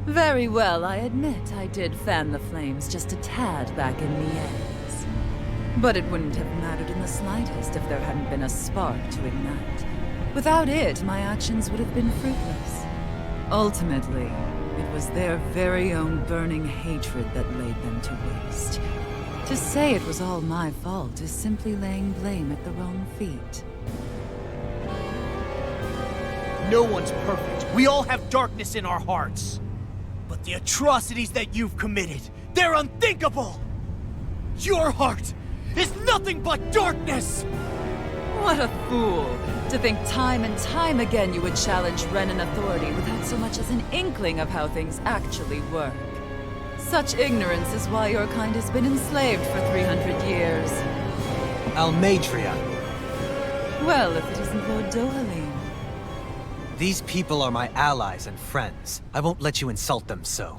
H: Very well, I admit I did fan the flames just a tad back in Mies. But it wouldn't have mattered in the slightest if there hadn't been a spark to ignite. Without it, my actions would have been fruitless. Ultimately, it was their very own burning hatred that laid them to waste. To say it was all my fault is simply laying blame at the wrong feet.
A: No one's perfect. We all have darkness in our hearts. But the atrocities that you've committed, they're unthinkable! Your heart is nothing but darkness!
H: What a fool! To think time and time again you would challenge Renan authority without so much as an inkling of how things actually work. Such ignorance is why your kind has been enslaved for 300 years.
D: Almadria.
H: Well, if it isn't Lord Dohalim.
D: These people are my allies and friends. I won't let you insult them so.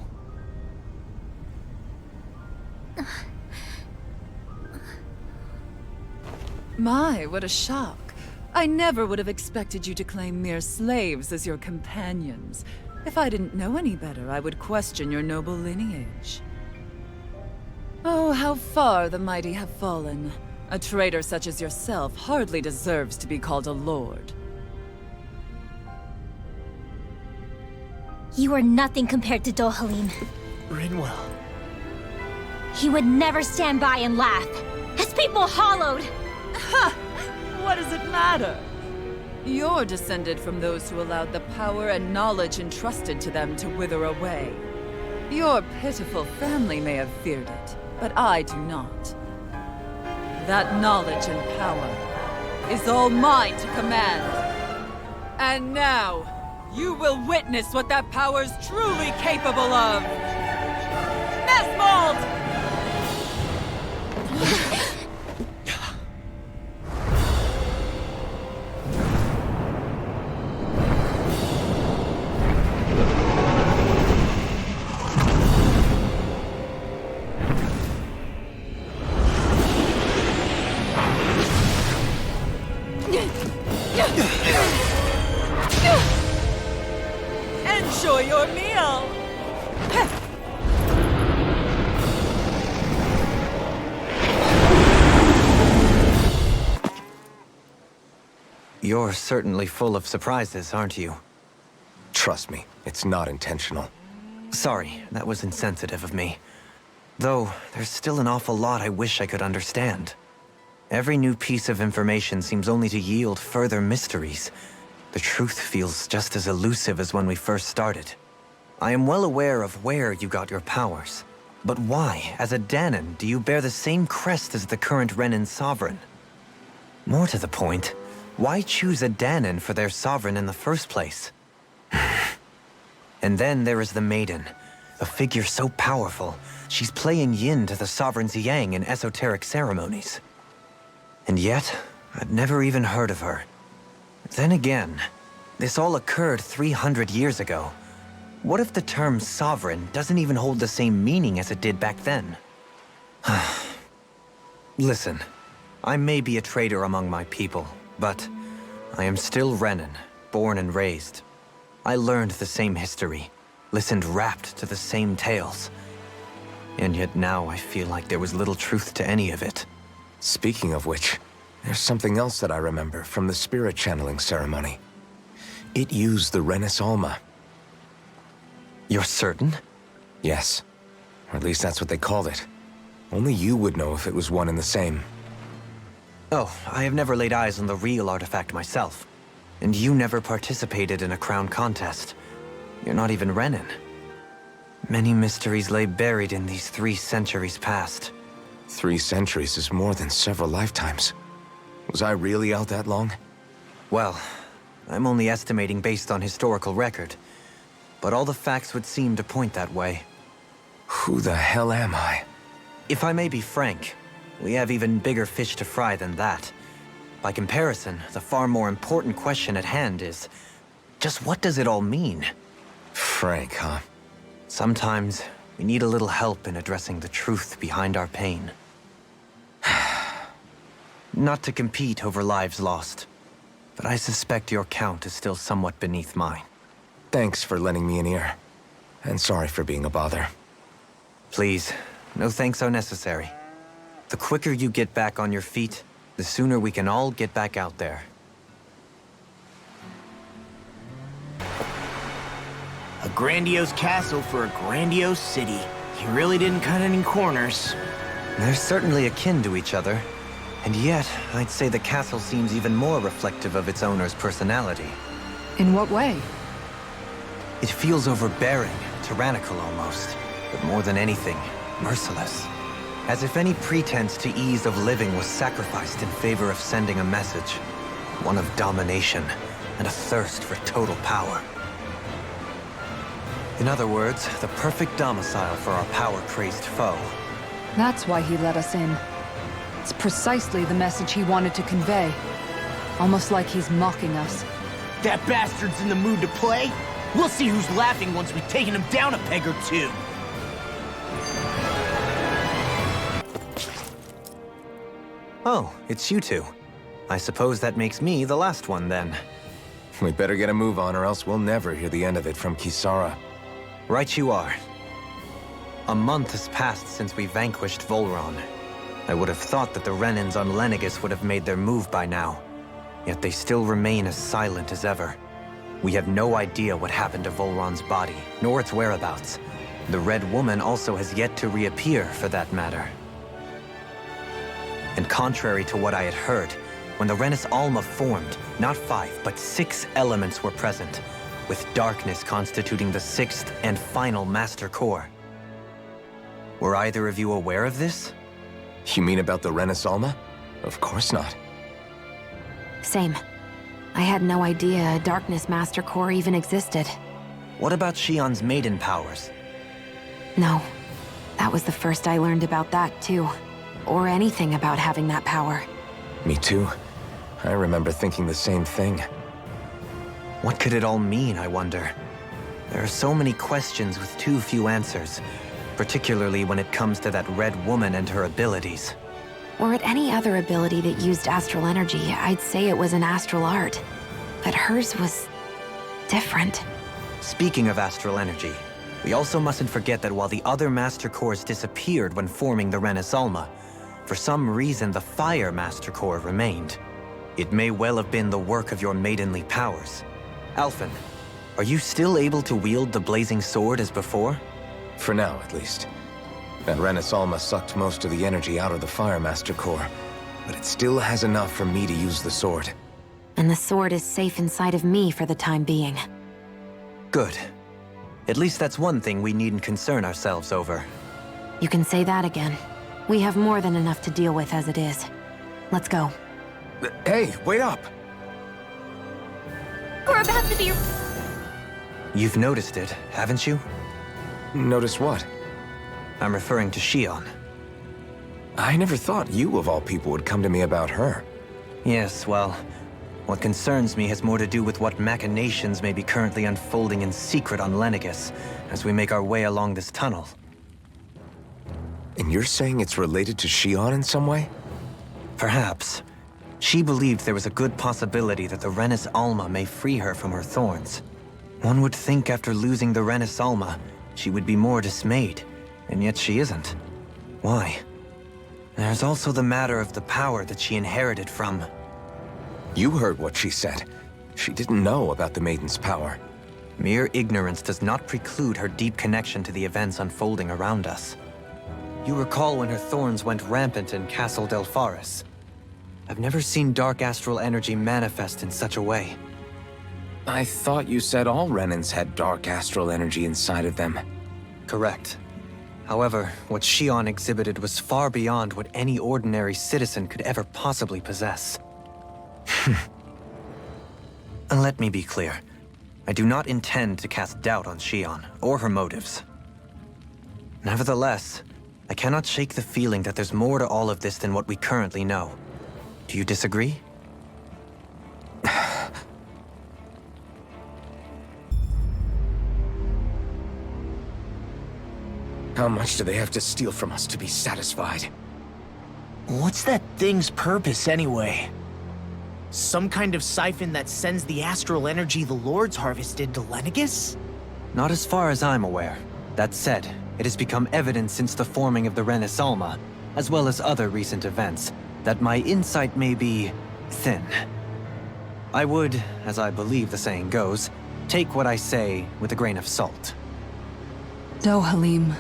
H: My, what a shock. I never would have expected you to claim mere slaves as your companions. If I didn't know any better, I would question your noble lineage. Oh, how far the mighty have fallen. A traitor such as yourself hardly deserves to be called a lord.
B: You are nothing compared to Dohalim.
A: Rinwell.
B: He would never stand by and laugh. His people hollowed!
H: Ha! What does it matter? You're descended from those who allowed the power and knowledge entrusted to them to wither away. Your pitiful family may have feared it, but I do not. That knowledge and power is all mine to command. And now, you will witness what that power's truly capable of! Nesmold! Enjoy your meal!
D: You're certainly full of surprises, aren't you?
K: Trust me, it's not intentional.
D: Sorry, that was insensitive of me. Though, there's still an awful lot I wish I could understand. Every new piece of information seems only to yield further mysteries. The truth feels just as elusive as when we first started. I am well aware of where you got your powers. But why, as a Danon, do you bear the same crest as the current Renin sovereign? More to the point, why choose a Danon for their sovereign in the first place? And then there is the Maiden, a figure so powerful, she's playing yin to the sovereign's yang in esoteric ceremonies. And yet, I've never even heard of her. Then again, this all occurred 300 years ago. What if the term sovereign doesn't even hold the same meaning as it did back then? Listen, I may be a traitor among my people, but I am still Renin, born and raised. I learned the same history, listened rapt to the same tales. And yet now I feel like there was little truth to any of it.
K: Speaking of which, there's something else that I remember from the spirit channeling ceremony. It used the Renis Alma.
D: You're certain?
K: Yes. Or at least that's what they called it. Only you would know if it was one and the same.
D: Oh, I have never laid eyes on the real artifact myself. And you never participated in a crown contest. You're not even Renin. Many mysteries lay buried in these 3 centuries past.
K: 3 centuries is more than several lifetimes. Was I really out that long?
D: Well, I'm only estimating based on historical record. But all the facts would seem to point that way.
K: Who the hell am I?
D: If I may be frank, we have even bigger fish to fry than that. By comparison, the far more important question at hand is, just what does it all mean?
K: Frank, huh?
D: Sometimes, we need a little help in addressing the truth behind our pain. Not to compete over lives lost, but I suspect your count is still somewhat beneath mine.
K: Thanks for lending me an ear. And sorry for being a bother.
D: Please, no thanks are necessary. The quicker you get back on your feet, the sooner we can all get back out there.
A: A grandiose castle for a grandiose city. He really didn't cut any corners.
D: They're certainly akin to each other. And yet, I'd say the castle seems even more reflective of its owner's personality.
C: In what way?
D: It feels overbearing, tyrannical almost. But more than anything, merciless. As if any pretense to ease of living was sacrificed in favor of sending a message. One of domination, and a thirst for total power. In other words, the perfect domicile for our power-crazed foe.
C: That's why he let us in. It's precisely the message he wanted to convey. Almost like he's mocking us.
A: That bastard's in the mood to play? We'll see who's laughing once we've taken him down a peg or two.
D: Oh, it's you two. I suppose that makes me the last one, then.
K: We better get a move on, or else we'll never hear the end of it from Kisara.
D: Right you are. A month has passed since we vanquished Volron. I would have thought that the Renans on Lenegis would have made their move by now. Yet they still remain as silent as ever. We have no idea what happened to Volron's body, nor its whereabouts. The Red Woman also has yet to reappear, for that matter. And contrary to what I had heard, when the Renis Alma formed, not 5, but 6 elements were present, with darkness constituting the 6th and final Master Core. Were either of you aware of this?
K: You mean about the Renis Alma? Of course not.
G: Same. I had no idea a Darkness Master Core even existed.
D: What about Shion's maiden powers?
G: No. That was the first I learned about that, too. Or anything about having that power.
K: Me too. I remember thinking the same thing.
D: What could it all mean, I wonder? There are so many questions with too few answers, particularly when it comes to that Red Woman and her abilities.
G: Or at any other ability that used astral energy, I'd say it was an astral art. But hers was different.
D: Speaking of astral energy, we also mustn't forget that while the other Master Cores disappeared when forming the Renis Alma, for some reason the Fire Master Core remained. It may well have been the work of your maidenly powers. Alphen, are you still able to wield the blazing sword as before?
K: For now, at least. That Renis Alma sucked most of the energy out of the Fire Master Core, but it still has enough for me to use the sword.
G: And the sword is safe inside of me for the time being.
D: Good. At least that's one thing we needn't concern ourselves over.
G: You can say that again. We have more than enough to deal with as it is. Let's go.
K: Hey, wait up!
B: We're about to be...
D: You've noticed it, haven't you?
K: Notice what?
D: I'm referring to Shion.
K: I never thought you, of all people, would come to me about her.
D: Yes, well, what concerns me has more to do with what machinations may be currently unfolding in secret on Lenegis as we make our way along this tunnel.
K: And you're saying it's related to Shion in some way?
D: Perhaps. She believed there was a good possibility that the Renis Alma may free her from her thorns. One would think after losing the Renis Alma, she would be more dismayed, and yet she isn't. Why? There's also the matter of the power that she inherited from...
K: You heard what she said. She didn't know about the Maiden's power.
D: Mere ignorance does not preclude her deep connection to the events unfolding around us. You recall when her thorns went rampant in Castle Delpharis. I've never seen dark astral energy manifest in such a way.
K: I thought you said all Renans had dark astral energy inside of them.
D: Correct. However, what Shion exhibited was far beyond what any ordinary citizen could ever possibly possess. And let me be clear. I do not intend to cast doubt on Shion, or her motives. Nevertheless, I cannot shake the feeling that there's more to all of this than what we currently know. Do you disagree?
K: How much do they have to steal from us to be satisfied?
A: What's that thing's purpose, anyway? Some kind of siphon that sends the astral energy the Lords harvested to Lenegis?
D: Not as far as I'm aware. That said, it has become evident since the forming of the Renis Alma, as well as other recent events, that my insight may be thin. I would, as I believe the saying goes, take what I say with a grain of salt.
C: Dohalim.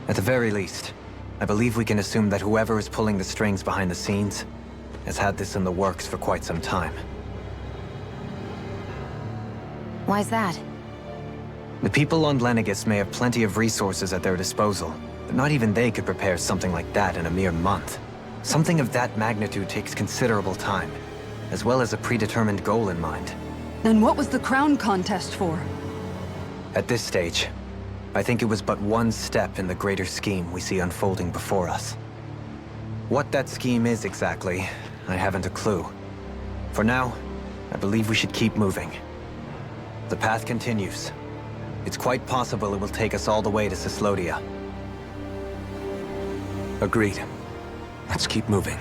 D: At the very least, I believe we can assume that whoever is pulling the strings behind the scenes has had this in the works for quite some time.
G: Why's that?
D: The people on Lenegis may have plenty of resources at their disposal, but not even they could prepare something like that in a mere month. Something of that magnitude takes considerable time, as well as a predetermined goal in mind.
C: Then what was the crown contest for?
D: At this stage, I think it was but one step in the greater scheme we see unfolding before us. What that scheme is exactly, I haven't a clue. For now, I believe we should keep moving. The path continues. It's quite possible it will take us all the way to Cyslodia.
K: Agreed. Let's keep moving.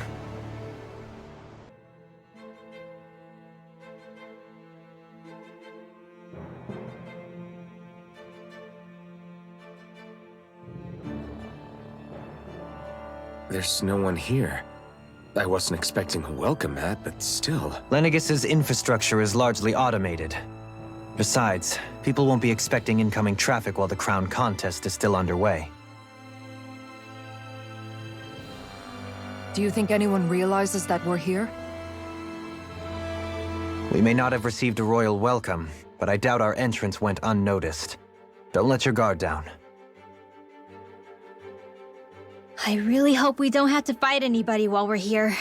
K: there's no one here. I wasn't expecting a welcome mat, but still.
D: Lenegus's infrastructure is largely automated. Besides, people won't be expecting incoming traffic while the crown contest is still underway.
C: Do you think anyone realizes that we're here?
D: We may not have received a royal welcome, but I doubt our entrance went unnoticed. Don't let your guard down.
B: I really hope we don't have to fight anybody while we're here.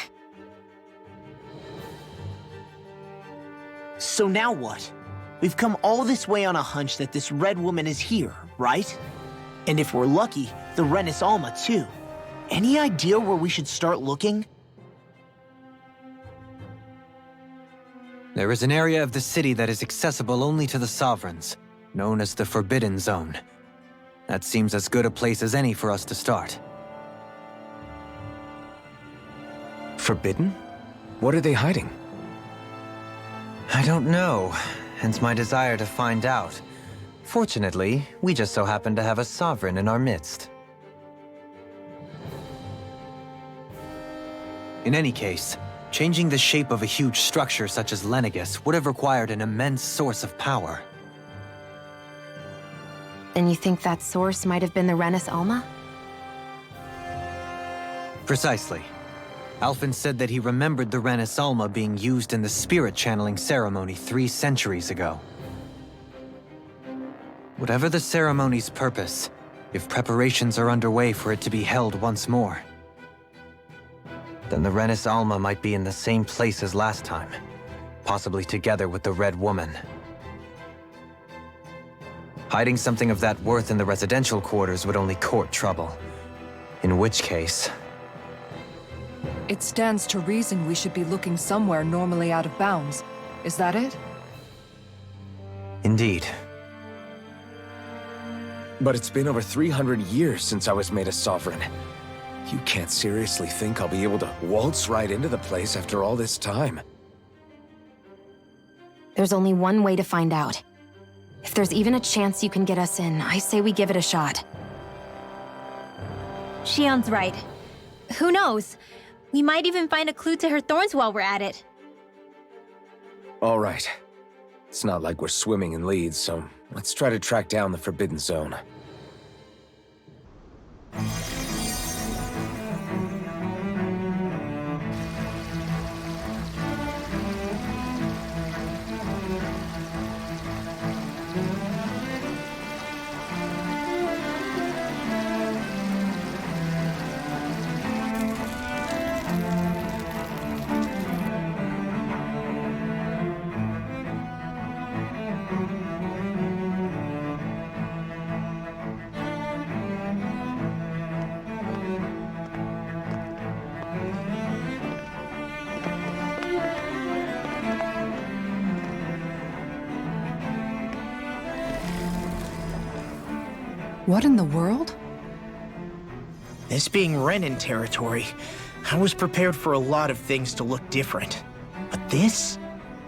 A: So now what? We've come all this way on a hunch that this red woman is here, right? And if we're lucky, the Renis Alma too. Any idea where we should start looking?
D: There is an area of the city that is accessible only to the Sovereigns, known as the Forbidden Zone. That seems as good a place as any for us to start.
K: Forbidden? What are they hiding?
D: I don't know, hence my desire to find out. Fortunately, we just so happen to have a Sovereign in our midst. In any case, changing the shape of a huge structure such as Lenegus would have required an immense source of power.
G: Then you think that source might have been the Renis Alma?
D: Precisely. Alphen said that he remembered the Renis Alma being used in the spirit channeling ceremony 3 centuries ago. Whatever the ceremony's purpose, if preparations are underway for it to be held once more, then the Renis Alma might be in the same place as last time, possibly together with the Red Woman. Hiding something of that worth in the residential quarters would only court trouble. In which case...
C: It stands to reason we should be looking somewhere normally out of bounds. Is that it?
D: Indeed.
K: But it's been over 300 years since I was made a Sovereign. You can't seriously think I'll be able to waltz right into the place after all this time.
G: There's only one way to find out. If there's even a chance you can get us in, I say we give it a shot.
B: Shion's right. Who knows? We might even find a clue to her thorns while we're at it.
K: All right. It's not like we're swimming in leads, so let's try to track down the Forbidden Zone.
C: What in the world?
A: This being Renin territory, I was prepared for a lot of things to look different. But this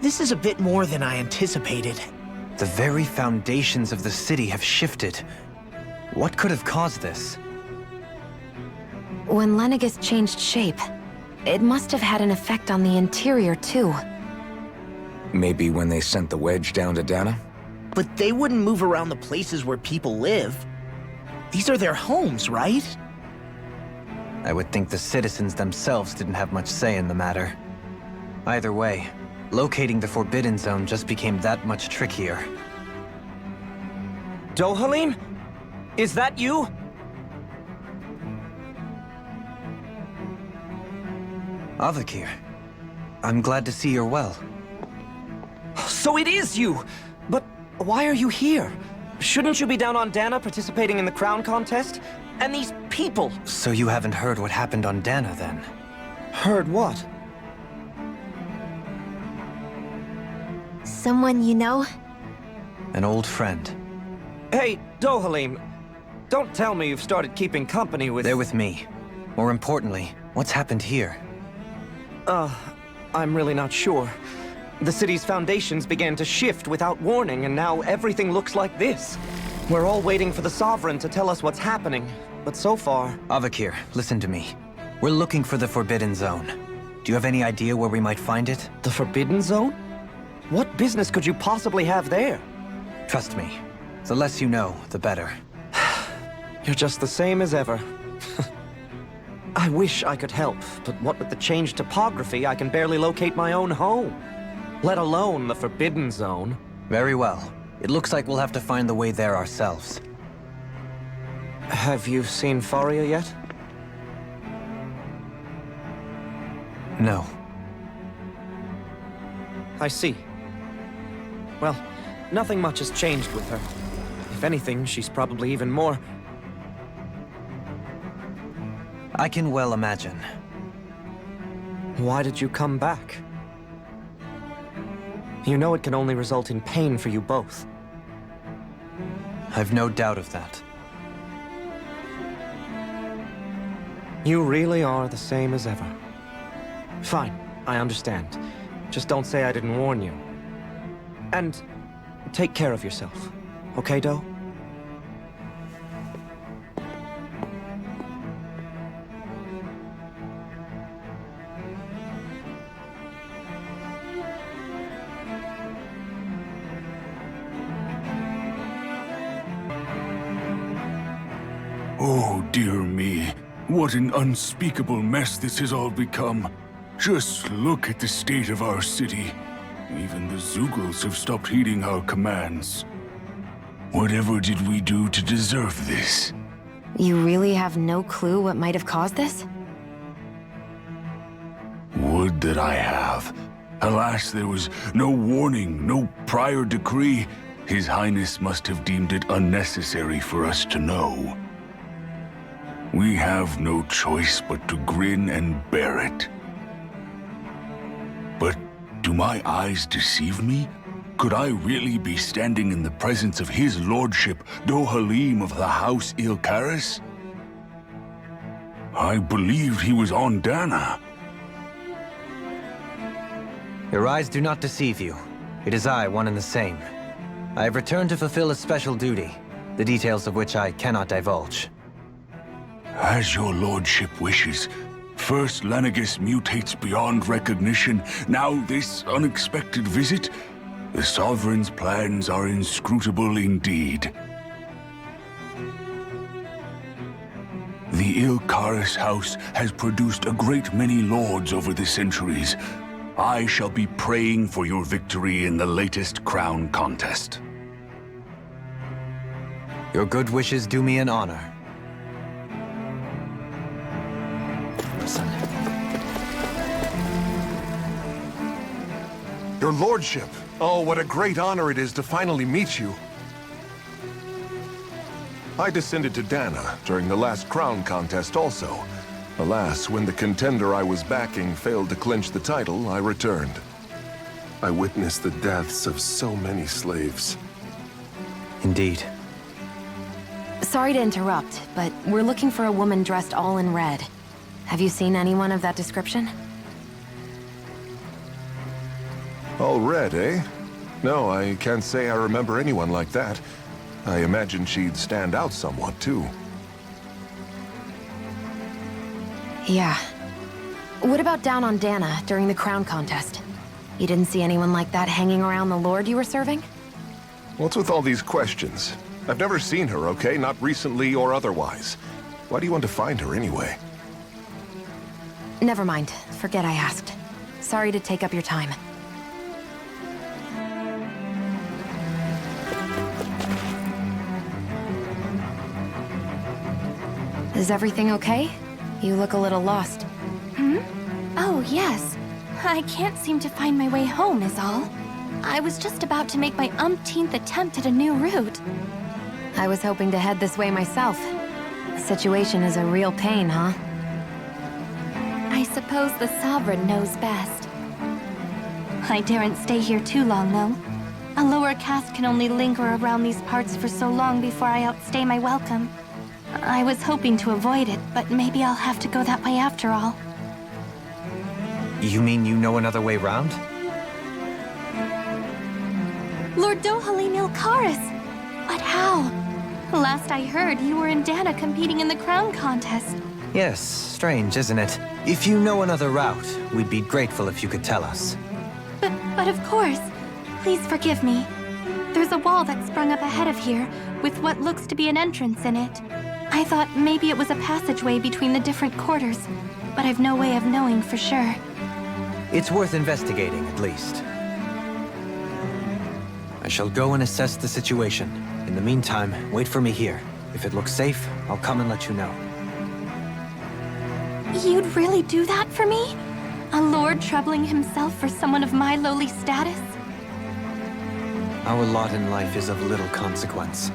A: is a bit more than I anticipated.
D: The very foundations of the city have shifted. What could have caused this?
G: When Lenegus changed shape, it must have had an effect on the interior too.
K: Maybe when they sent the wedge down to Dana?
A: But they wouldn't move around the places where people live. These are their homes, right?
D: I would think the citizens themselves didn't have much say in the matter. Either way, locating the Forbidden Zone just became that much trickier.
L: Dohalim? Is that you?
D: Avakir, I'm glad to see you're well.
L: So it is you! But why are you here? Shouldn't you be down on Dana participating in the crown contest? And these people!
D: So you haven't heard what happened on Dana, then?
L: Heard what?
B: Someone you know?
D: An old friend.
L: Hey, Dohalim, don't tell me you've started keeping company with...
D: They're with me. More importantly, what's happened here?
L: I'm really not sure. The city's foundations began to shift without warning, and now everything looks like this. We're all waiting for the Sovereign to tell us what's happening, but so far...
D: Avakir, listen to me. We're looking for the Forbidden Zone. Do you have any idea where we might find it?
L: The Forbidden Zone? What business could you possibly have there?
D: Trust me. The less you know, the better.
L: You're just the same as ever. I wish I could help, but what with the changed topography, I can barely locate my own home. Let alone the Forbidden Zone.
D: Very well. It looks like we'll have to find the way there ourselves.
L: Have you seen Faria yet?
D: No.
L: I see. Well, nothing much has changed with her. If anything, she's probably even more...
D: I can well imagine.
L: Why did you come back? You know it can only result in pain for you both.
D: I've no doubt of that.
L: You really are the same as ever. Fine, I understand. Just don't say I didn't warn you. And take care of yourself, okay, Doe?
J: Oh, dear me. What an unspeakable mess this has all become. Just look at the state of our city. Even the Zeugles have stopped heeding our commands. Whatever did we do to deserve this?
G: You really have no clue what might have caused this?
J: Would that I have. Alas, there was no warning, no prior decree. His Highness must have deemed it unnecessary for us to know. We have no choice but to grin and bear it. But do my eyes deceive me? Could I really be standing in the presence of his lordship, Dohalim of the House Ilkaris? I believed he was on Dana.
D: Your eyes do not deceive you. It is I, one and the same. I have returned to fulfill a special duty, the details of which I cannot divulge.
J: As your lordship wishes. First Lenegus mutates beyond recognition, now this unexpected visit? The Sovereign's plans are inscrutable indeed. The Ilkaris house has produced a great many lords over the centuries. I shall be praying for your victory in the latest crown contest.
D: Your good wishes do me an honor.
M: Your lordship! Oh, what a great honor it is to finally meet you. I descended to Dana during the last crown contest also. Alas, when the contender I was backing failed to clinch the title, I returned. I witnessed the deaths of so many slaves.
D: Indeed.
G: Sorry to interrupt, but we're looking for a woman dressed all in red. Have you seen anyone of that description?
M: All red, eh? No, I can't say I remember anyone like that. I imagine she'd stand out somewhat, too.
G: Yeah. What about down on Dana during the crown contest? You didn't see anyone like that hanging around the lord you were serving?
M: What's with all these questions? I've never seen her, okay? Not recently or otherwise. Why do you want to find her anyway?
G: Never mind. Forget I asked. Sorry to take up your time. Is everything okay? You look a little lost.
B: Oh, yes. I can't seem to find my way home, is all. I was just about to make my umpteenth attempt at a new route.
G: I was hoping to head this way myself. The situation is a real pain, huh?
B: I suppose the Sovereign knows best. I daren't stay here too long, though. A lower caste can only linger around these parts for so long before I outstay my welcome. I was hoping to avoid it, but maybe I'll have to go that way after all.
D: You mean you know another way round?
B: Lord Dohalim Ilkaris! But how? Last I heard, you were in Dana competing in the crown contest.
D: Yes, strange, isn't it? If you know another route, we'd be grateful if you could tell us.
B: But of course. Please forgive me. There's a wall that sprung up ahead of here, with what looks to be an entrance in it. I thought maybe it was a passageway between the different quarters, but I've no way of knowing for sure.
D: It's worth investigating, at least. I shall go and assess the situation. In the meantime, wait for me here. If it looks safe, I'll come and let you know.
B: You'd really do that for me? A lord troubling himself for someone of my lowly status?
D: Our lot in life is of little consequence.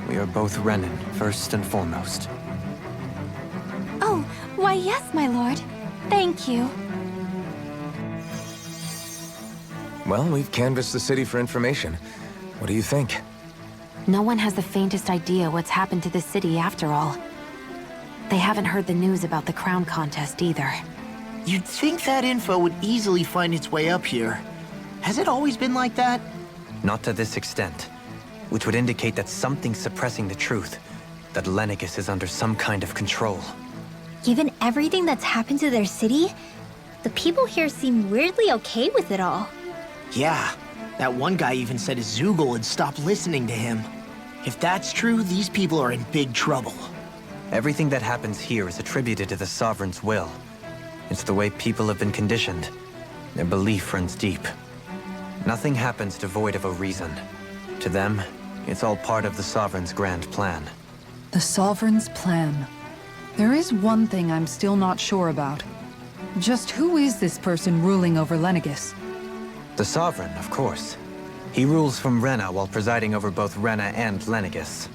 D: We are both Renin, first and foremost.
B: Oh, why yes, my lord. Thank you.
K: Well, we've canvassed the city for information. What do you think?
G: No one has the faintest idea what's happened to the city after all. They haven't heard the news about the crown contest either.
A: You'd think that info would easily find its way up here. Has it always been like that?
D: Not to this extent, which would indicate that something's suppressing the truth, that Lenegis is under some kind of control.
B: Given everything that's happened to their city, the people here seem weirdly okay with it all.
A: Yeah, that one guy even said his Zoogle had stopped listening to him. If that's true, these people are in big trouble.
D: Everything that happens here is attributed to the Sovereign's will. It's the way people have been conditioned. Their belief runs deep. Nothing happens devoid of a reason. To them, it's all part of the Sovereign's grand plan.
C: The Sovereign's plan. There is one thing I'm still not sure about. Just who is this person ruling over Lenegis?
D: The Sovereign, of course. He rules from Rena while presiding over both Rena and Lenegis.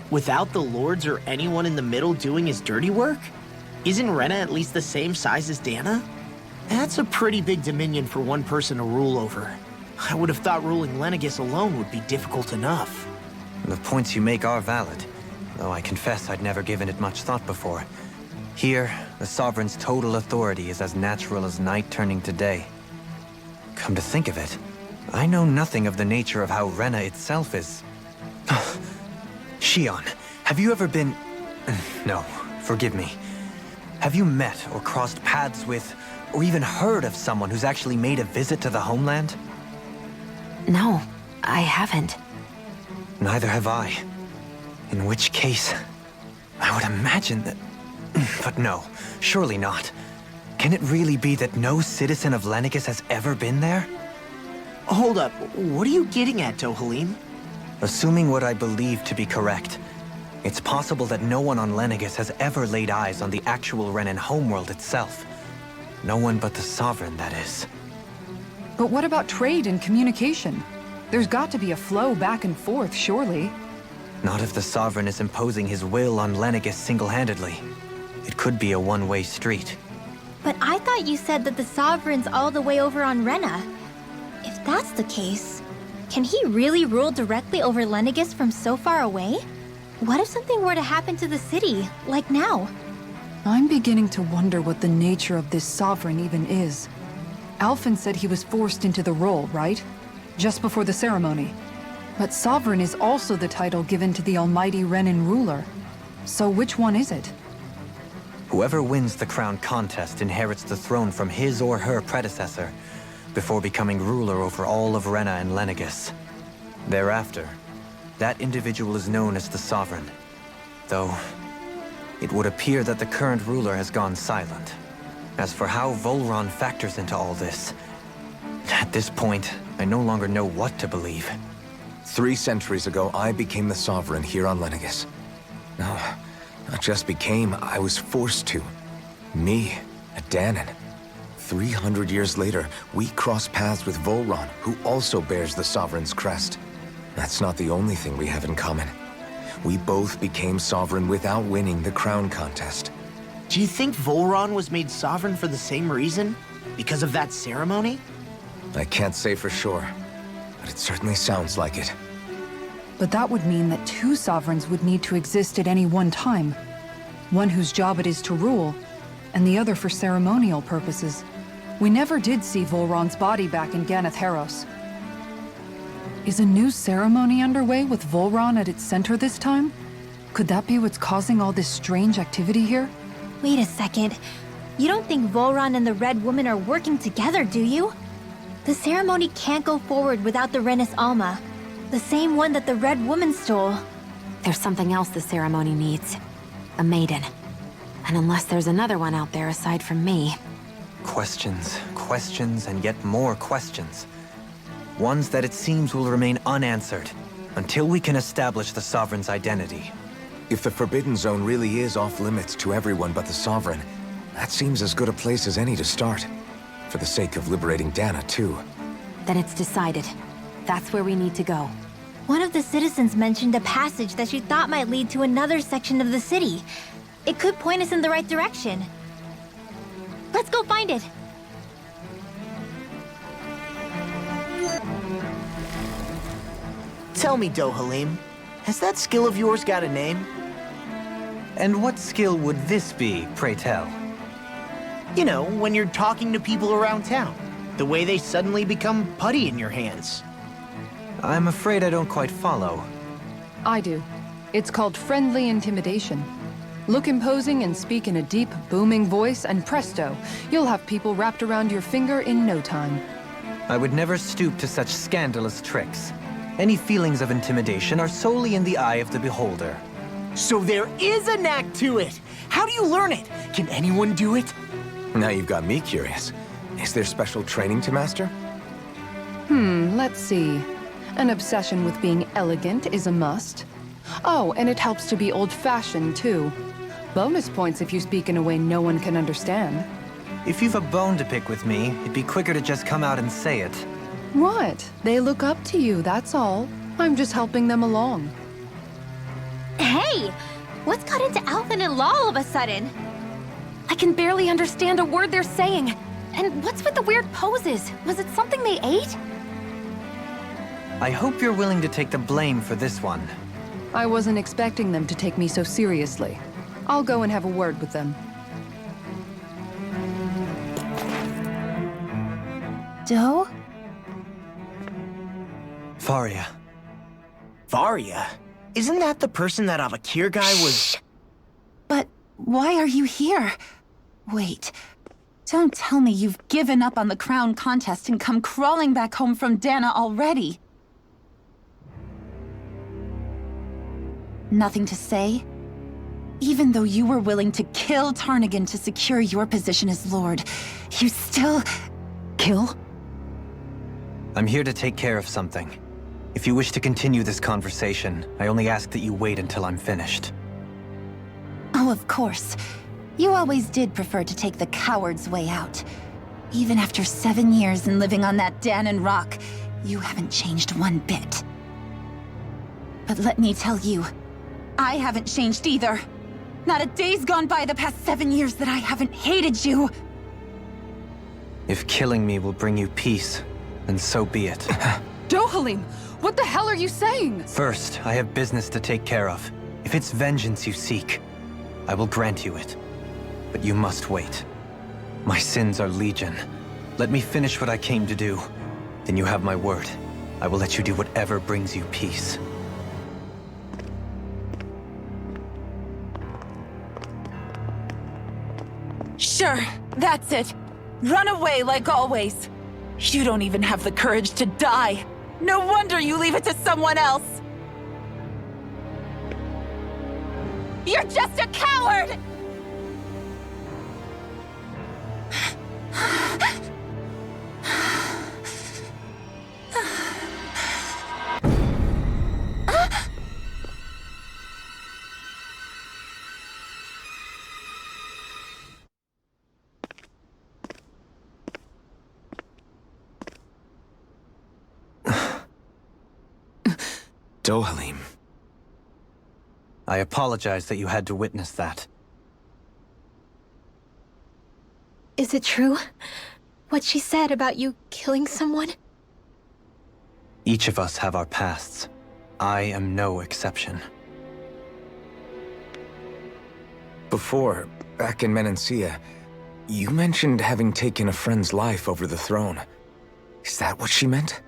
A: Without the lords or anyone in the middle doing his dirty work? Isn't Rena at least the same size as Dana? That's a pretty big dominion for one person to rule over. I would have thought ruling Lenegis alone would be difficult enough.
D: The points you make are valid, though I confess I'd never given it much thought before. Here, the Sovereign's total authority is as natural as night turning to day. Come to think of it, I know nothing of the nature of how Rena itself is. Shion, have you ever been... No, forgive me. Have you met or crossed paths with, or even heard of someone who's actually made a visit to the homeland?
G: No, I haven't.
D: Neither have I. In which case, I would imagine that... But no, surely not. Can it really be that no citizen of Lenegis has ever been there?
A: Hold up, what are you getting at, Dohalim?
D: Assuming what I believe to be correct, it's possible that no one on Lenegis has ever laid eyes on the actual Renin homeworld itself. No one but the Sovereign, that is.
C: But what about trade and communication? There's got to be a flow back and forth, surely.
D: Not if the Sovereign is imposing his will on Lenegis single-handedly. It could be a one-way street.
B: But I thought you said that the Sovereign's all the way over on Rena. If that's the case, can he really rule directly over Lenegis from so far away? What if something were to happen to the city, like now?
C: I'm beginning to wonder what the nature of this Sovereign even is. Alphen said he was forced into the role, right? Just before the ceremony. But Sovereign is also the title given to the almighty Renin ruler. So which one is it?
D: Whoever wins the crown contest inherits the throne from his or her predecessor, before becoming ruler over all of Rena and Lenegis. Thereafter, that individual is known as the Sovereign. Though, it would appear that the current ruler has gone silent. As for how Volron factors into all this, at this point, I no longer know what to believe.
K: 3 centuries ago, I became the Sovereign here on Lenegis. No, not just became, I was forced to. Me, a Danon. 300 years later, we cross paths with Volron, who also bears the Sovereign's crest. That's not the only thing we have in common. We both became Sovereign without winning the crown contest.
A: Do you think Volron was made Sovereign for the same reason? Because of that ceremony?
K: I can't say for sure, but it certainly sounds like it.
C: But that would mean that 2 Sovereigns would need to exist at any one time. One whose job it is to rule, and the other for ceremonial purposes. We never did see Volron's body back in Ganath Haros. Is a new ceremony underway with Volron at its center this time? Could that be what's causing all this strange activity here?
B: Wait a second. You don't think Volran and the Red Woman are working together, do you? The ceremony can't go forward without the Renis Alma. The same one that the Red Woman stole.
G: There's something else the ceremony needs. A maiden. And unless there's another one out there aside from me...
D: Questions, questions, and yet more questions. Ones that it seems will remain unanswered until we can establish the Sovereign's identity.
K: If the Forbidden Zone really is off-limits to everyone but the Sovereign, that seems as good a place as any to start. For the sake of liberating Dana, too.
G: Then it's decided. That's where we need to go.
B: One of the citizens mentioned a passage that she thought might lead to another section of the city. It could point us in the right direction. Let's go find it!
A: Tell me, Dohalim, has that skill of yours got a name?
D: And what skill would this be, pray tell?
A: You know, when you're talking to people around town. The way they suddenly become putty in your hands.
D: I'm afraid I don't quite follow.
C: I do. It's called friendly intimidation. Look imposing and speak in a deep, booming voice, and presto, you'll have people wrapped around your finger in no time.
D: I would never stoop to such scandalous tricks. Any feelings of intimidation are solely in the eye of the beholder.
A: So there is a knack to it! How do you learn it? Can anyone do it?
K: Now you've got me curious. Is there special training to master?
C: Let's see. An obsession with being elegant is a must. Oh, and it helps to be old-fashioned, too. Bonus points if you speak in a way no one can understand.
D: If you've a bone to pick with me, it'd be quicker to just come out and say it.
C: What? They look up to you, that's all. I'm just helping them along.
B: Hey! What's got into Alvin and Law all of a sudden?
G: I can barely understand a word they're saying. And what's with the weird poses? Was it something they ate?
D: I hope you're willing to take the blame for this one.
C: I wasn't expecting them to take me so seriously. I'll go and have a word with them.
B: Doe?
D: Faria.
A: Varia? Isn't that the person that Avakir guy was...
N: But why are you here? Wait. Don't tell me you've given up on the crown contest and come crawling back home from Dana already. Nothing to say? Even though you were willing to kill Tarnigan to secure your position as Lord, you still... kill?
D: I'm here to take care of something. If you wish to continue this conversation, I only ask that you wait until I'm finished.
N: Oh, of course. You always did prefer to take the coward's way out. Even after 7 years and living on that Danon rock, you haven't changed one bit. But let me tell you, I haven't changed either. Not a day's gone by the past 7 years that I haven't hated you.
D: If killing me will bring you peace, then so be it.
C: Dohalim! What the hell are you saying?
D: First, I have business to take care of. If it's vengeance you seek, I will grant you it. But you must wait. My sins are legion. Let me finish what I came to do. Then you have my word. I will let you do whatever brings you peace.
N: Sure, that's it. Run away like always. You don't even have the courage to die. No wonder you leave it to someone else. You're just a coward!
K: Dohalim.
D: I apologize that you had to witness that.
B: Is it true? What she said about you killing someone?
D: Each of us have our pasts. I am no exception.
K: Before, back in Menancia, you mentioned having taken a friend's life over the throne. Is that what she meant?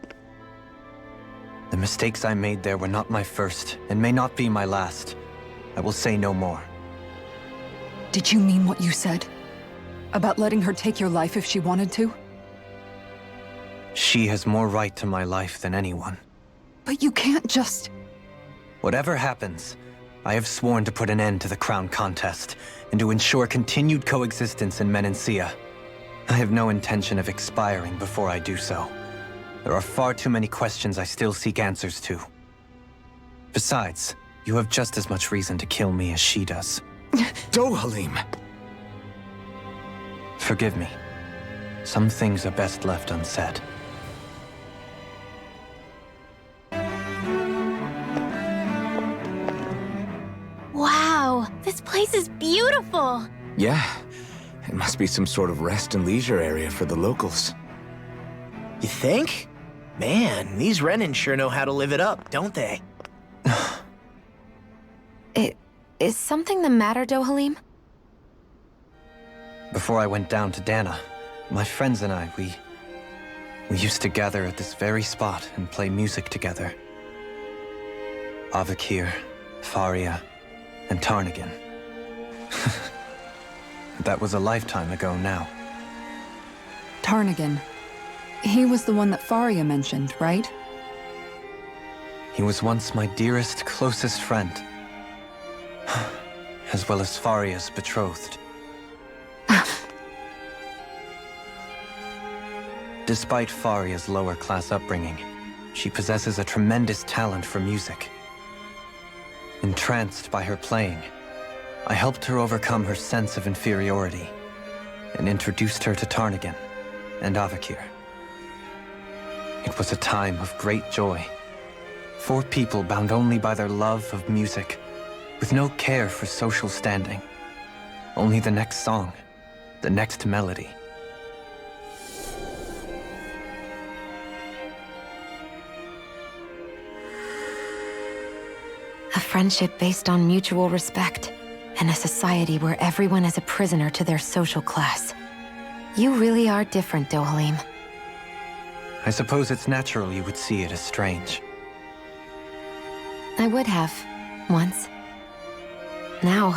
D: The mistakes I made there were not my first, and may not be my last. I will say no more.
C: Did you mean what you said? About letting her take your life if she wanted to?
D: She has more right to my life than anyone.
C: But you can't just...
D: Whatever happens, I have sworn to put an end to the crown contest and to ensure continued coexistence in Menancia. I have no intention of expiring before I do so. There are far too many questions I still seek answers to. Besides, you have just as much reason to kill me as she does.
K: Dohalim!
D: Forgive me. Some things are best left unsaid.
B: Wow, this place is beautiful!
K: Yeah, it must be some sort of rest and leisure area for the locals.
A: You think? Man, these Renin sure know how to live it up, don't they?
G: Is something the matter, Dohalim?
D: Before I went down to Dana, my friends and I, we used to gather at this very spot and play music together. Avakir, Faria, and Tarnagan. That was a lifetime ago now.
C: Tarnagan. He was the one that Faria mentioned, right?
D: He was once my dearest, closest friend. As well as Faria's betrothed. Despite Faria's lower-class upbringing, she possesses a tremendous talent for music. Entranced by her playing, I helped her overcome her sense of inferiority and introduced her to Tarnagan and Avakir. It was a time of great joy. 4 people bound only by their love of music, with no care for social standing. Only the next song, the next melody.
G: A friendship based on mutual respect, and a society where everyone is a prisoner to their social class. You really are different, Dohalim.
D: I suppose it's natural you would see it as strange.
G: I would have, once. Now,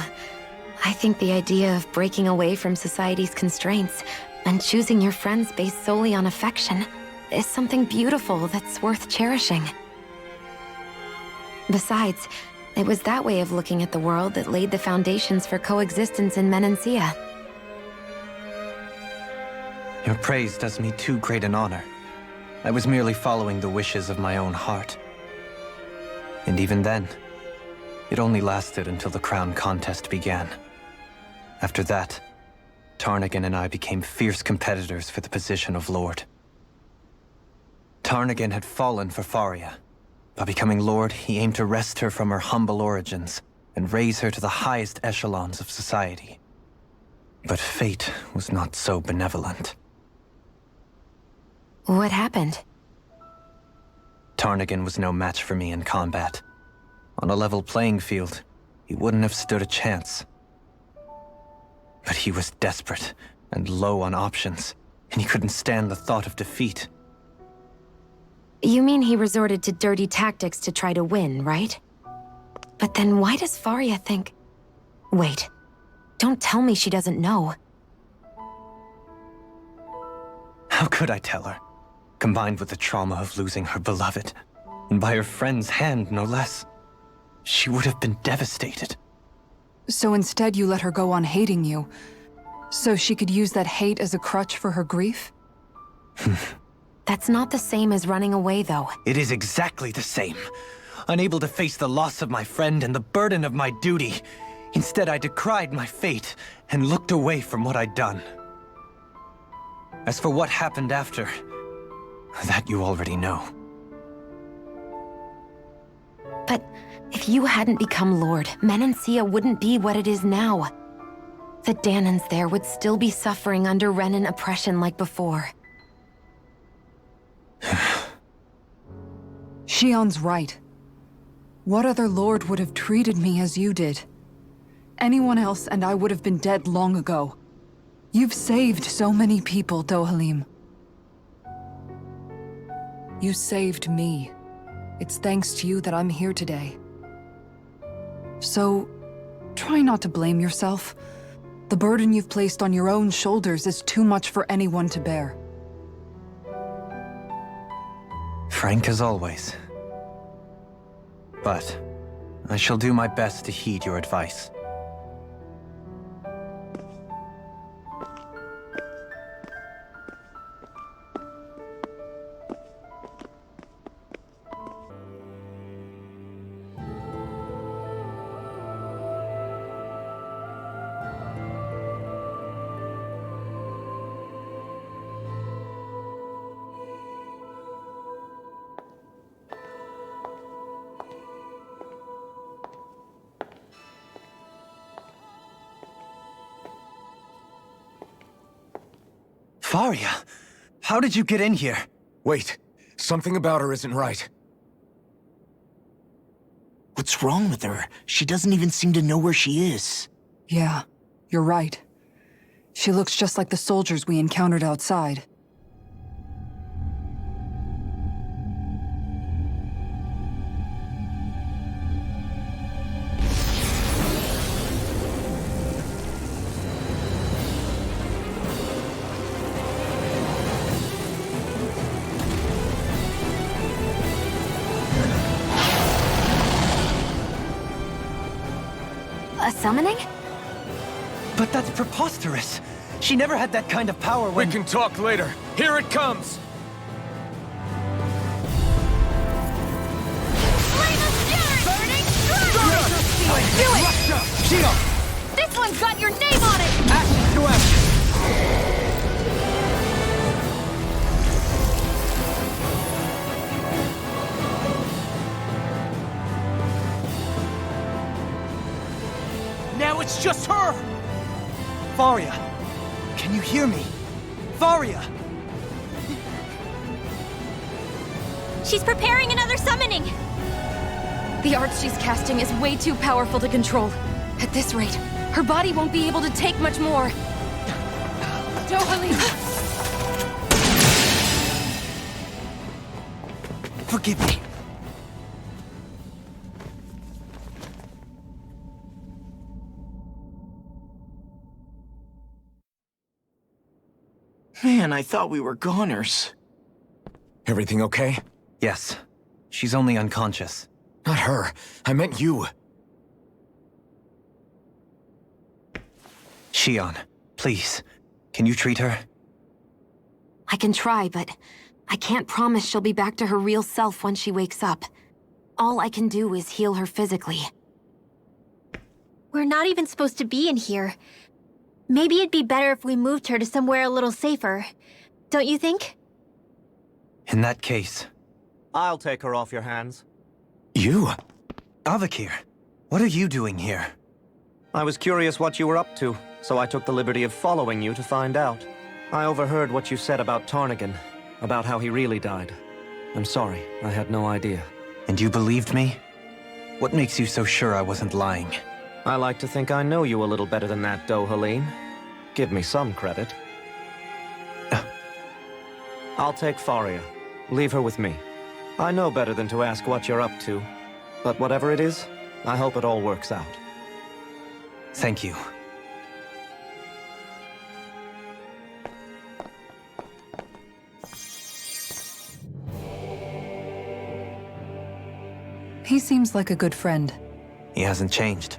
G: I think the idea of breaking away from society's constraints and choosing your friends based solely on affection is something beautiful that's worth cherishing. Besides, it was that way of looking at the world that laid the foundations for coexistence in Menancia.
D: Your praise does me too great an honor. I was merely following the wishes of my own heart. And even then, it only lasted until the crown contest began. After that, Tarnagan and I became fierce competitors for the position of Lord. Tarnagan had fallen for Faria. By becoming Lord, he aimed to wrest her from her humble origins and raise her to the highest echelons of society. But fate was not so benevolent.
G: What happened?
D: Tarnagan was no match for me in combat. On a level playing field, he wouldn't have stood a chance. But he was desperate and low on options, and he couldn't stand the thought of defeat.
G: You mean he resorted to dirty tactics to try to win, right? But then why does Faria think... Wait, don't tell me she doesn't know.
D: How could I tell her? Combined with the trauma of losing her beloved, and by her friend's hand, no less. She would have been devastated.
C: So instead you let her go on hating you, so she could use that hate as a crutch for her grief?
G: That's not the same as running away, though.
D: It is exactly the same. Unable to face the loss of my friend and the burden of my duty, instead I decried my fate and looked away from what I'd done. As for what happened after, that you already know.
G: But if you hadn't become Lord, Menancia wouldn't be what it is now. The Danans there would still be suffering under Renin oppression like before.
C: Shion's right. What other lord would have treated me as you did? Anyone else and I would have been dead long ago. You've saved so many people, Dohalim. You saved me. It's thanks to you that I'm here today. So, Try not to blame yourself. The burden you've placed on your own shoulders is too much for anyone to bear.
D: Frank as always. But I shall do my best to heed your advice. Faria, how did you get in here?
K: Wait, something about her isn't right.
A: What's wrong with her? She doesn't even seem to know where she is.
C: Yeah, you're right. She looks just like the soldiers we encountered outside.
G: A summoning?
D: But that's preposterous. She never had that kind of power when—
K: We can talk later. Here it comes!
B: Flame of Spirit! Burning Strike! Do it!
D: Shield!
B: This one's got your name on it!
D: Action to action! Now it's just her! Faria, can you hear me? Faria!
B: She's preparing another summoning!
O: The art she's casting is way too powerful to control. At this rate, her body won't be able to take much more. Dohalim!
D: Forgive me.
A: Man, I thought we were goners.
K: Everything okay?
D: Yes. She's only unconscious.
K: Not her. I meant you.
D: Shion, please. Can you treat her?
G: I can try, but I can't promise she'll be back to her real self when she wakes up. All I can do is heal her physically.
B: We're not even supposed to be in here. Maybe it'd be better if we moved her to somewhere a little safer. Don't you think?
D: In that case...
L: I'll take her off your hands.
D: You? Avakir, what are you doing here?
L: I was curious what you were up to, so I took the liberty of following you to find out. I overheard what you said about Tarnigan, about how he really died. I'm sorry, I had no idea.
D: And you believed me? What makes you so sure I wasn't lying?
L: I like to think I know you a little better than that, Dohalim. Give me some credit. I'll take Faria. Leave her with me. I know better than to ask what you're up to. But whatever it is, I hope it all works out.
D: Thank you.
C: He seems like a good friend.
D: He hasn't changed.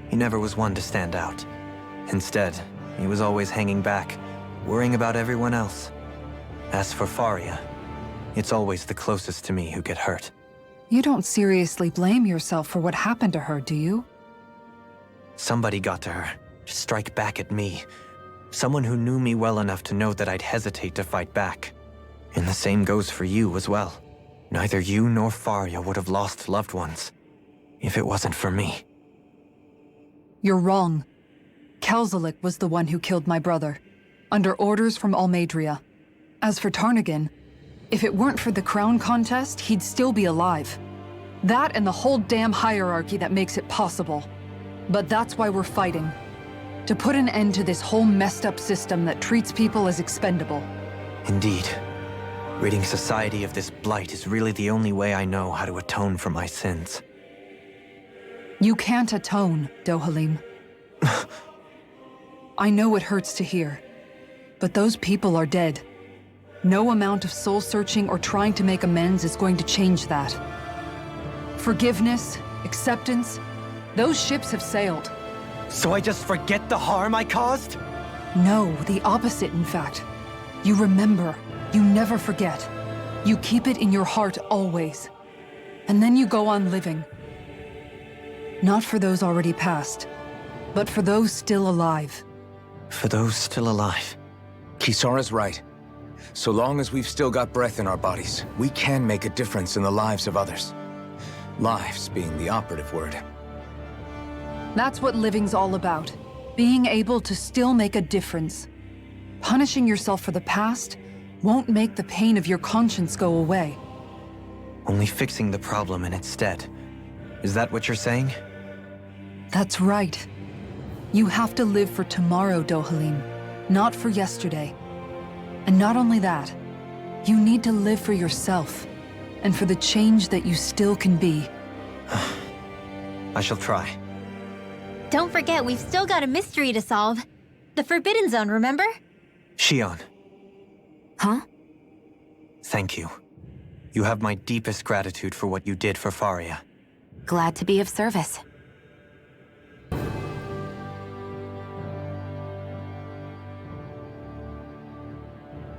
D: He never was one to stand out. Instead, he was always hanging back, worrying about everyone else. As for Faria, it's always the closest to me who get hurt.
C: You don't seriously blame yourself for what happened to her, do you?
D: Somebody got to her, to strike back at me. Someone who knew me well enough to know that I'd hesitate to fight back. And the same goes for you as well. Neither you nor Faria would have lost loved ones, if it wasn't for me.
C: You're wrong. Kelzelik was the one who killed my brother, under orders from Almadria. As for Tarnigan, if it weren't for the crown contest, he'd still be alive. That and the whole damn hierarchy that makes it possible. But that's why we're fighting. To put an end to this whole messed up system that treats people as expendable.
D: Indeed. Ridding society of this blight is really the only way I know how to atone for my sins.
C: You can't atone, Dohalim. I know it hurts to hear, but those people are dead. No amount of soul-searching or trying to make amends is going to change that. Forgiveness, acceptance, those ships have sailed.
D: So I just forget the harm I caused?
C: No, the opposite, in fact. You remember. You never forget. You keep it in your heart always. And then you go on living. Not for those already past, but for those still alive.
D: For those still alive.
K: Kisara's right. So long as we've still got breath in our bodies, we can make a difference in the lives of others. Lives being the operative word.
C: That's what living's all about. Being able to still make a difference. Punishing yourself for the past won't make the pain of your conscience go away.
D: Only fixing the problem in its stead. Is that what you're saying?
C: That's right. You have to live for tomorrow, Dohalim, not for yesterday. And not only that, you need to live for yourself, and for the change that you still can be.
D: I shall try.
B: Don't forget, we've still got a mystery to solve. The Forbidden Zone, remember?
D: Shion.
G: Huh?
D: Thank you. You have my deepest gratitude for what you did for Faria.
G: Glad to be of service.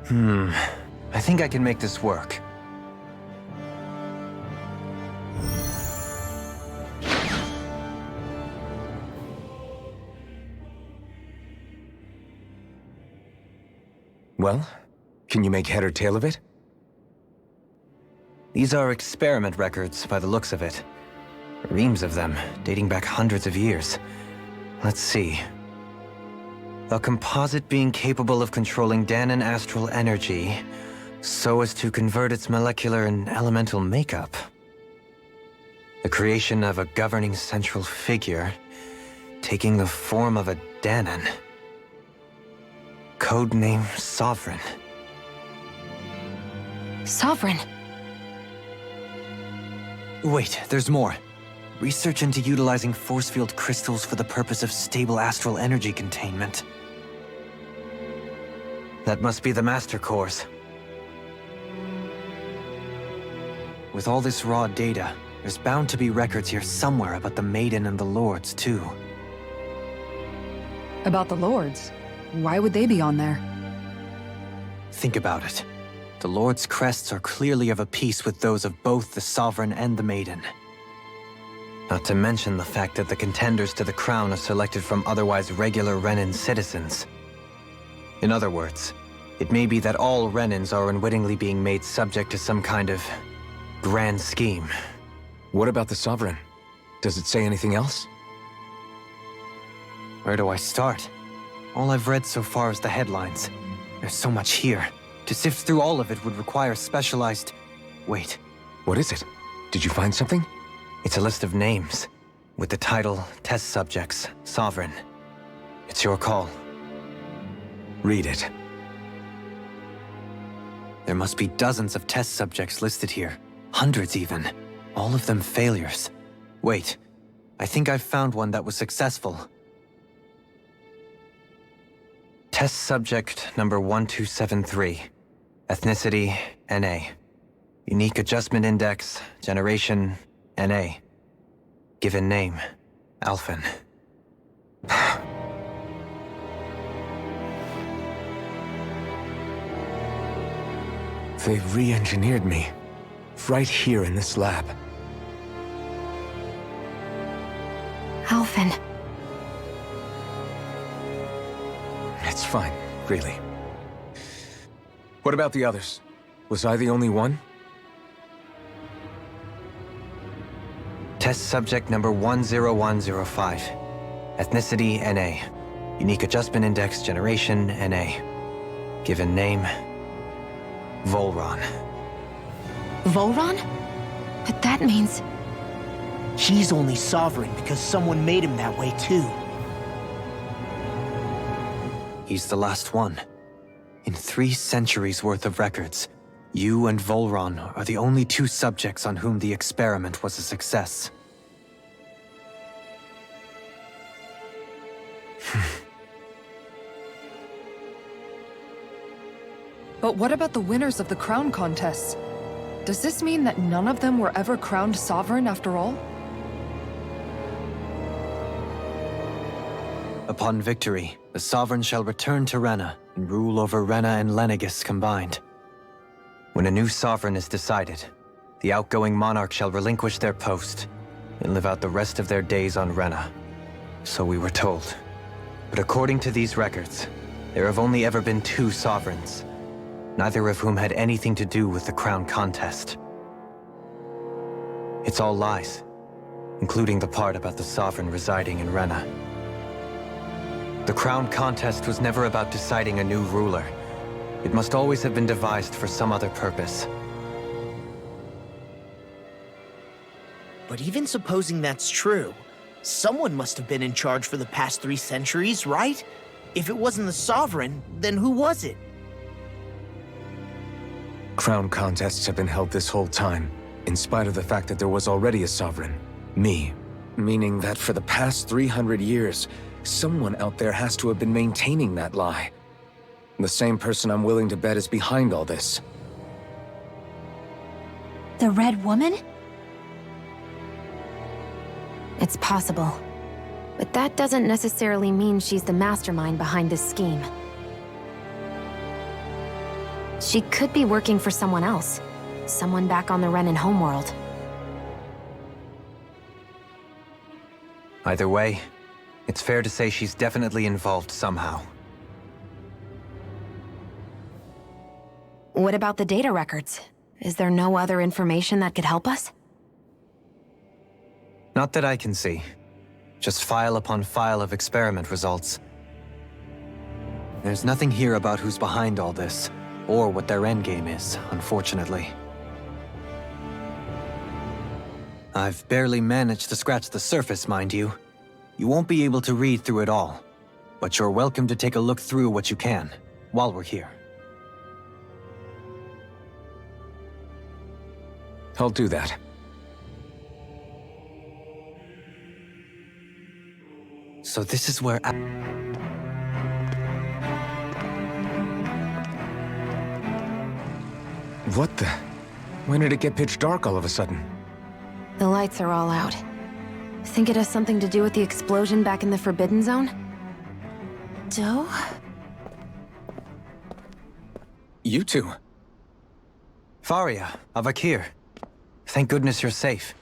D: I think I can make this work.
K: Well, can you make head or tail of it?
D: These are experiment records by the looks of it. Reams of them, dating back hundreds of years. Let's see. A composite being capable of controlling Danan astral energy so as to convert its molecular and elemental makeup. The creation of a governing central figure, taking the form of a Danan. Codename Sovereign.
G: Sovereign?
D: Wait, there's more. Research into utilizing force field crystals for the purpose of stable astral energy containment. That must be the Master Cores. With all this raw data, there's bound to be records here somewhere about the Maiden and the Lords, too.
C: About the Lords? Why would they be on there?
D: Think about it. The Lord's crests are clearly of a piece with those of both the Sovereign and the Maiden. Not to mention the fact that the contenders to the crown are selected from otherwise regular Renan citizens. In other words, it may be that all Renans are unwittingly being made subject to some kind of grand scheme.
K: What about the Sovereign? Does it say anything else?
D: Where do I start? All I've read so far is the headlines. There's so much here. To sift through all of it would require specialized... Wait.
K: What is it? Did you find something?
D: It's a list of names, with the title, Test Subjects, Sovereign. It's your call.
K: Read it.
D: There must be dozens of test subjects listed here. Hundreds even. All of them failures. Wait, I think I've found one that was successful. Test subject number 1273. Ethnicity, NA. Unique adjustment index, generation, NA. Given name, Alphen.
K: They've re-engineered me. Right here in this lab.
G: Alphen.
K: It's fine, really. What about the others? Was I the only one?
D: Test subject number 10105. Ethnicity, NA. Unique adjustment index, generation, NA. Given name, Volron.
G: Volron? But that means...
A: He's only sovereign because someone made him that way, too.
D: He's the last one. In 3 centuries worth of records, you and Volron are the only 2 subjects on whom the experiment was a success.
C: But what about the winners of the crown contests? Does this mean that none of them were ever crowned sovereign after all?
D: Upon victory, the sovereign shall return to Rena and rule over Rena and Lenegis combined. When a new sovereign is decided, the outgoing monarch shall relinquish their post and live out the rest of their days on Rena. So we were told. But according to these records, there have only ever been 2 sovereigns, neither of whom had anything to do with the crown contest. It's all lies, including the part about the sovereign residing in Rena. The crown contest was never about deciding a new ruler. It must always have been devised for some other purpose.
A: But even supposing that's true, someone must have been in charge for the past 3 centuries, right? If it wasn't the Sovereign, then who was it?
K: Crown contests have been held this whole time, in spite of the fact that there was already a sovereign. Me. Meaning that for the past 300 years, someone out there has to have been maintaining that lie. The same person I'm willing to bet is behind all this.
B: The Red Woman?
G: It's possible. But that doesn't necessarily mean she's the mastermind behind this scheme. She could be working for someone else. Someone back on the Renan homeworld.
D: Either way, it's fair to say she's definitely involved somehow.
G: What about the data records? Is there no other information that could help us?
D: Not that I can see. Just file upon file of experiment results. There's nothing here about who's behind all this, or what their endgame is, unfortunately. I've barely managed to scratch the surface, mind you. You won't be able to read through it all, but you're welcome to take a look through what you can, while we're here.
K: I'll do that.
D: So this is where
K: What the? When did it get pitch dark all of a sudden?
G: The lights are all out. Think it has something to do with the explosion back in the Forbidden Zone?
N: Doe?
K: You two.
D: Faria, Avakir. Thank goodness you're safe.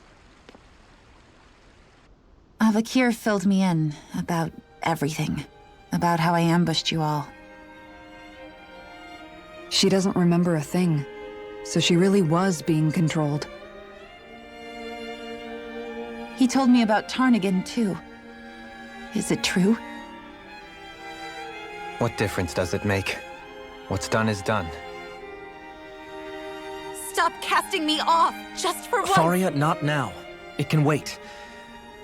N: Avakir filled me in about everything. About how I ambushed you all.
C: She doesn't remember a thing, so she really was being controlled.
N: He told me about Tarnigan, too. Is it true?
D: What difference does it make? What's done is done.
O: Stop casting me off, just for once!
P: Faria, not now. It can wait.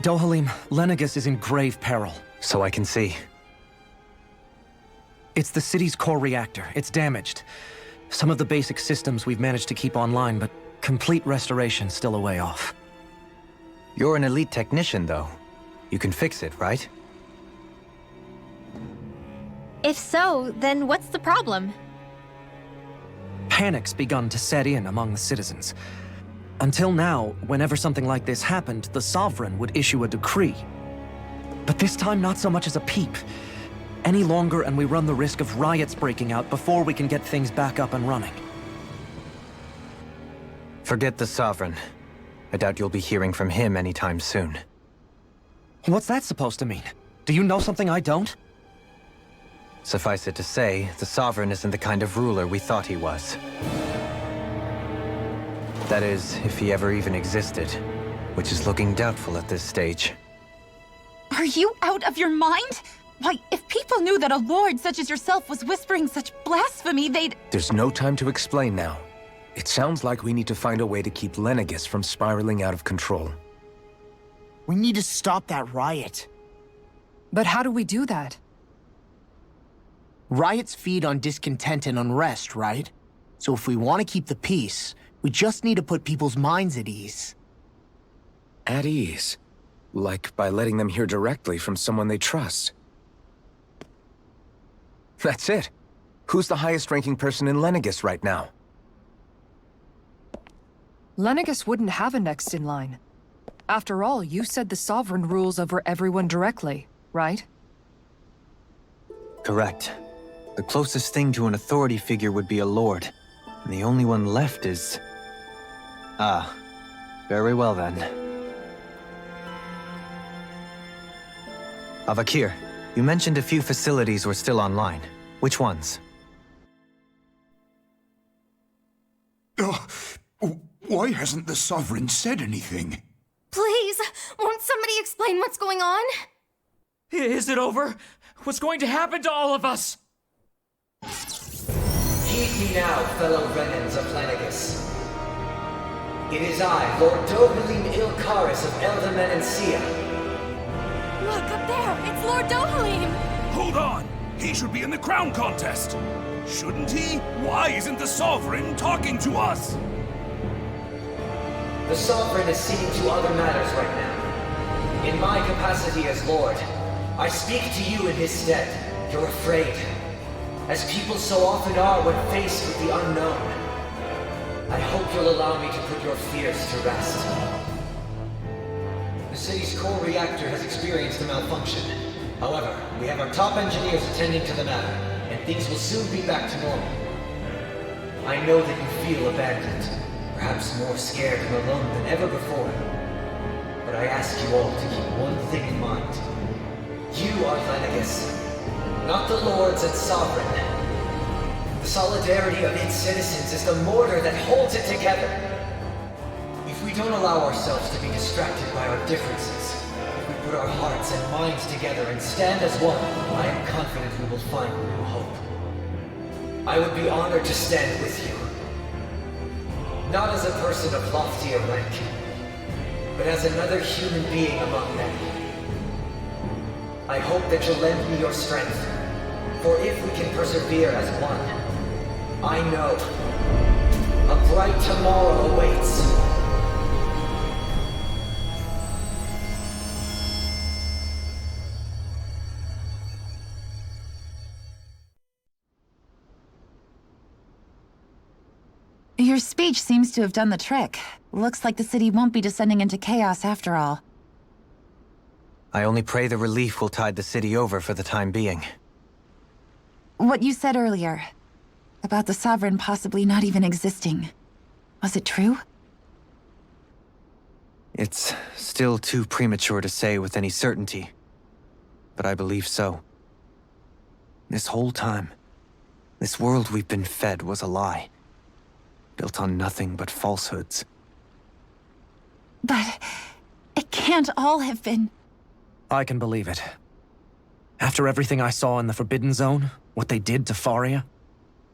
P: Dohalim, Lenegis is in grave peril.
D: So I can see.
P: It's the city's core reactor. It's damaged. Some of the basic systems we've managed to keep online, but complete restoration's still a way off.
D: You're an elite technician, though. You can fix it, right?
B: If so, then what's the problem?
P: Panic's begun to set in among the citizens. Until now, whenever something like this happened, the Sovereign would issue a decree. But this time, not so much as a peep. Any longer, and we run the risk of riots breaking out before we can get things back up and running.
D: Forget the Sovereign. I doubt you'll be hearing from him anytime soon.
P: What's that supposed to mean? Do you know something I don't?
D: Suffice it to say, the Sovereign isn't the kind of ruler we thought he was. That is, if he ever even existed, which is looking doubtful at this stage.
N: Are you out of your mind? Why, if people knew that a lord such as yourself was whispering such blasphemy, they'd—
K: There's no time to explain now. It sounds like we need to find a way to keep Lenegis from spiraling out of control.
A: We need to stop that riot.
C: But how do we do that?
A: Riots feed on discontent and unrest, right? So if we want to keep the peace, we just need to put people's minds at ease.
K: At ease? Like by letting them hear directly from someone they trust. That's it. Who's the highest-ranking person in Lenegis right now?
C: Lenegis wouldn't have a next in line. After all, you said the Sovereign rules over everyone directly, right?
D: Correct. The closest thing to an authority figure would be a lord. And the only one left is... Ah. Very well then. Avakir, you mentioned a few facilities were still online. Which ones?
Q: Why hasn't the Sovereign said anything?
O: Please, won't somebody explain what's going on?
R: Is it over? What's going to happen to all of us?
S: Heed me now, fellow Renans of Lenegis. It is I, Lord Dohalim Ilkaris of Elda Menancia.
O: Look, up there! It's Lord Dohalim!
F: Hold on! He should be in the crown contest! Shouldn't he? Why isn't the Sovereign talking to us?
S: The Sovereign is seeing to other matters right now. In my capacity as Lord, I speak to you in his stead. You're afraid, as people so often are when faced with the unknown. I hope you'll allow me to put your fears to rest. The city's core reactor has experienced a malfunction. However, we have our top engineers attending to the matter, and things will soon be back to normal. I know that you feel abandoned, perhaps more scared and alone than ever before. But I ask you all to keep one thing in mind. You are Lenegis, not the Lords and Sovereign. The solidarity of its citizens is the mortar that holds it together. If we don't allow ourselves to be distracted by our differences, if we put our hearts and minds together and stand as one, I am confident we will find new hope. I would be honored to stand with you. Not as a person of loftier rank, but as another human being among many. I hope that you'll lend me your strength, for if we can persevere as one, I know a bright tomorrow awaits.
N: Your speech seems to have done the trick. Looks like the city won't be descending into chaos after all.
D: I only pray the relief will tide the city over for the time being.
N: What you said earlier, about the Sovereign possibly not even existing, was it true?
D: It's still too premature to say with any certainty, but I believe so. This whole time, this world we've been fed was a lie, built on nothing but falsehoods.
N: But it can't all have been...
P: I can believe it. After everything I saw in the Forbidden Zone, what they did to Faria,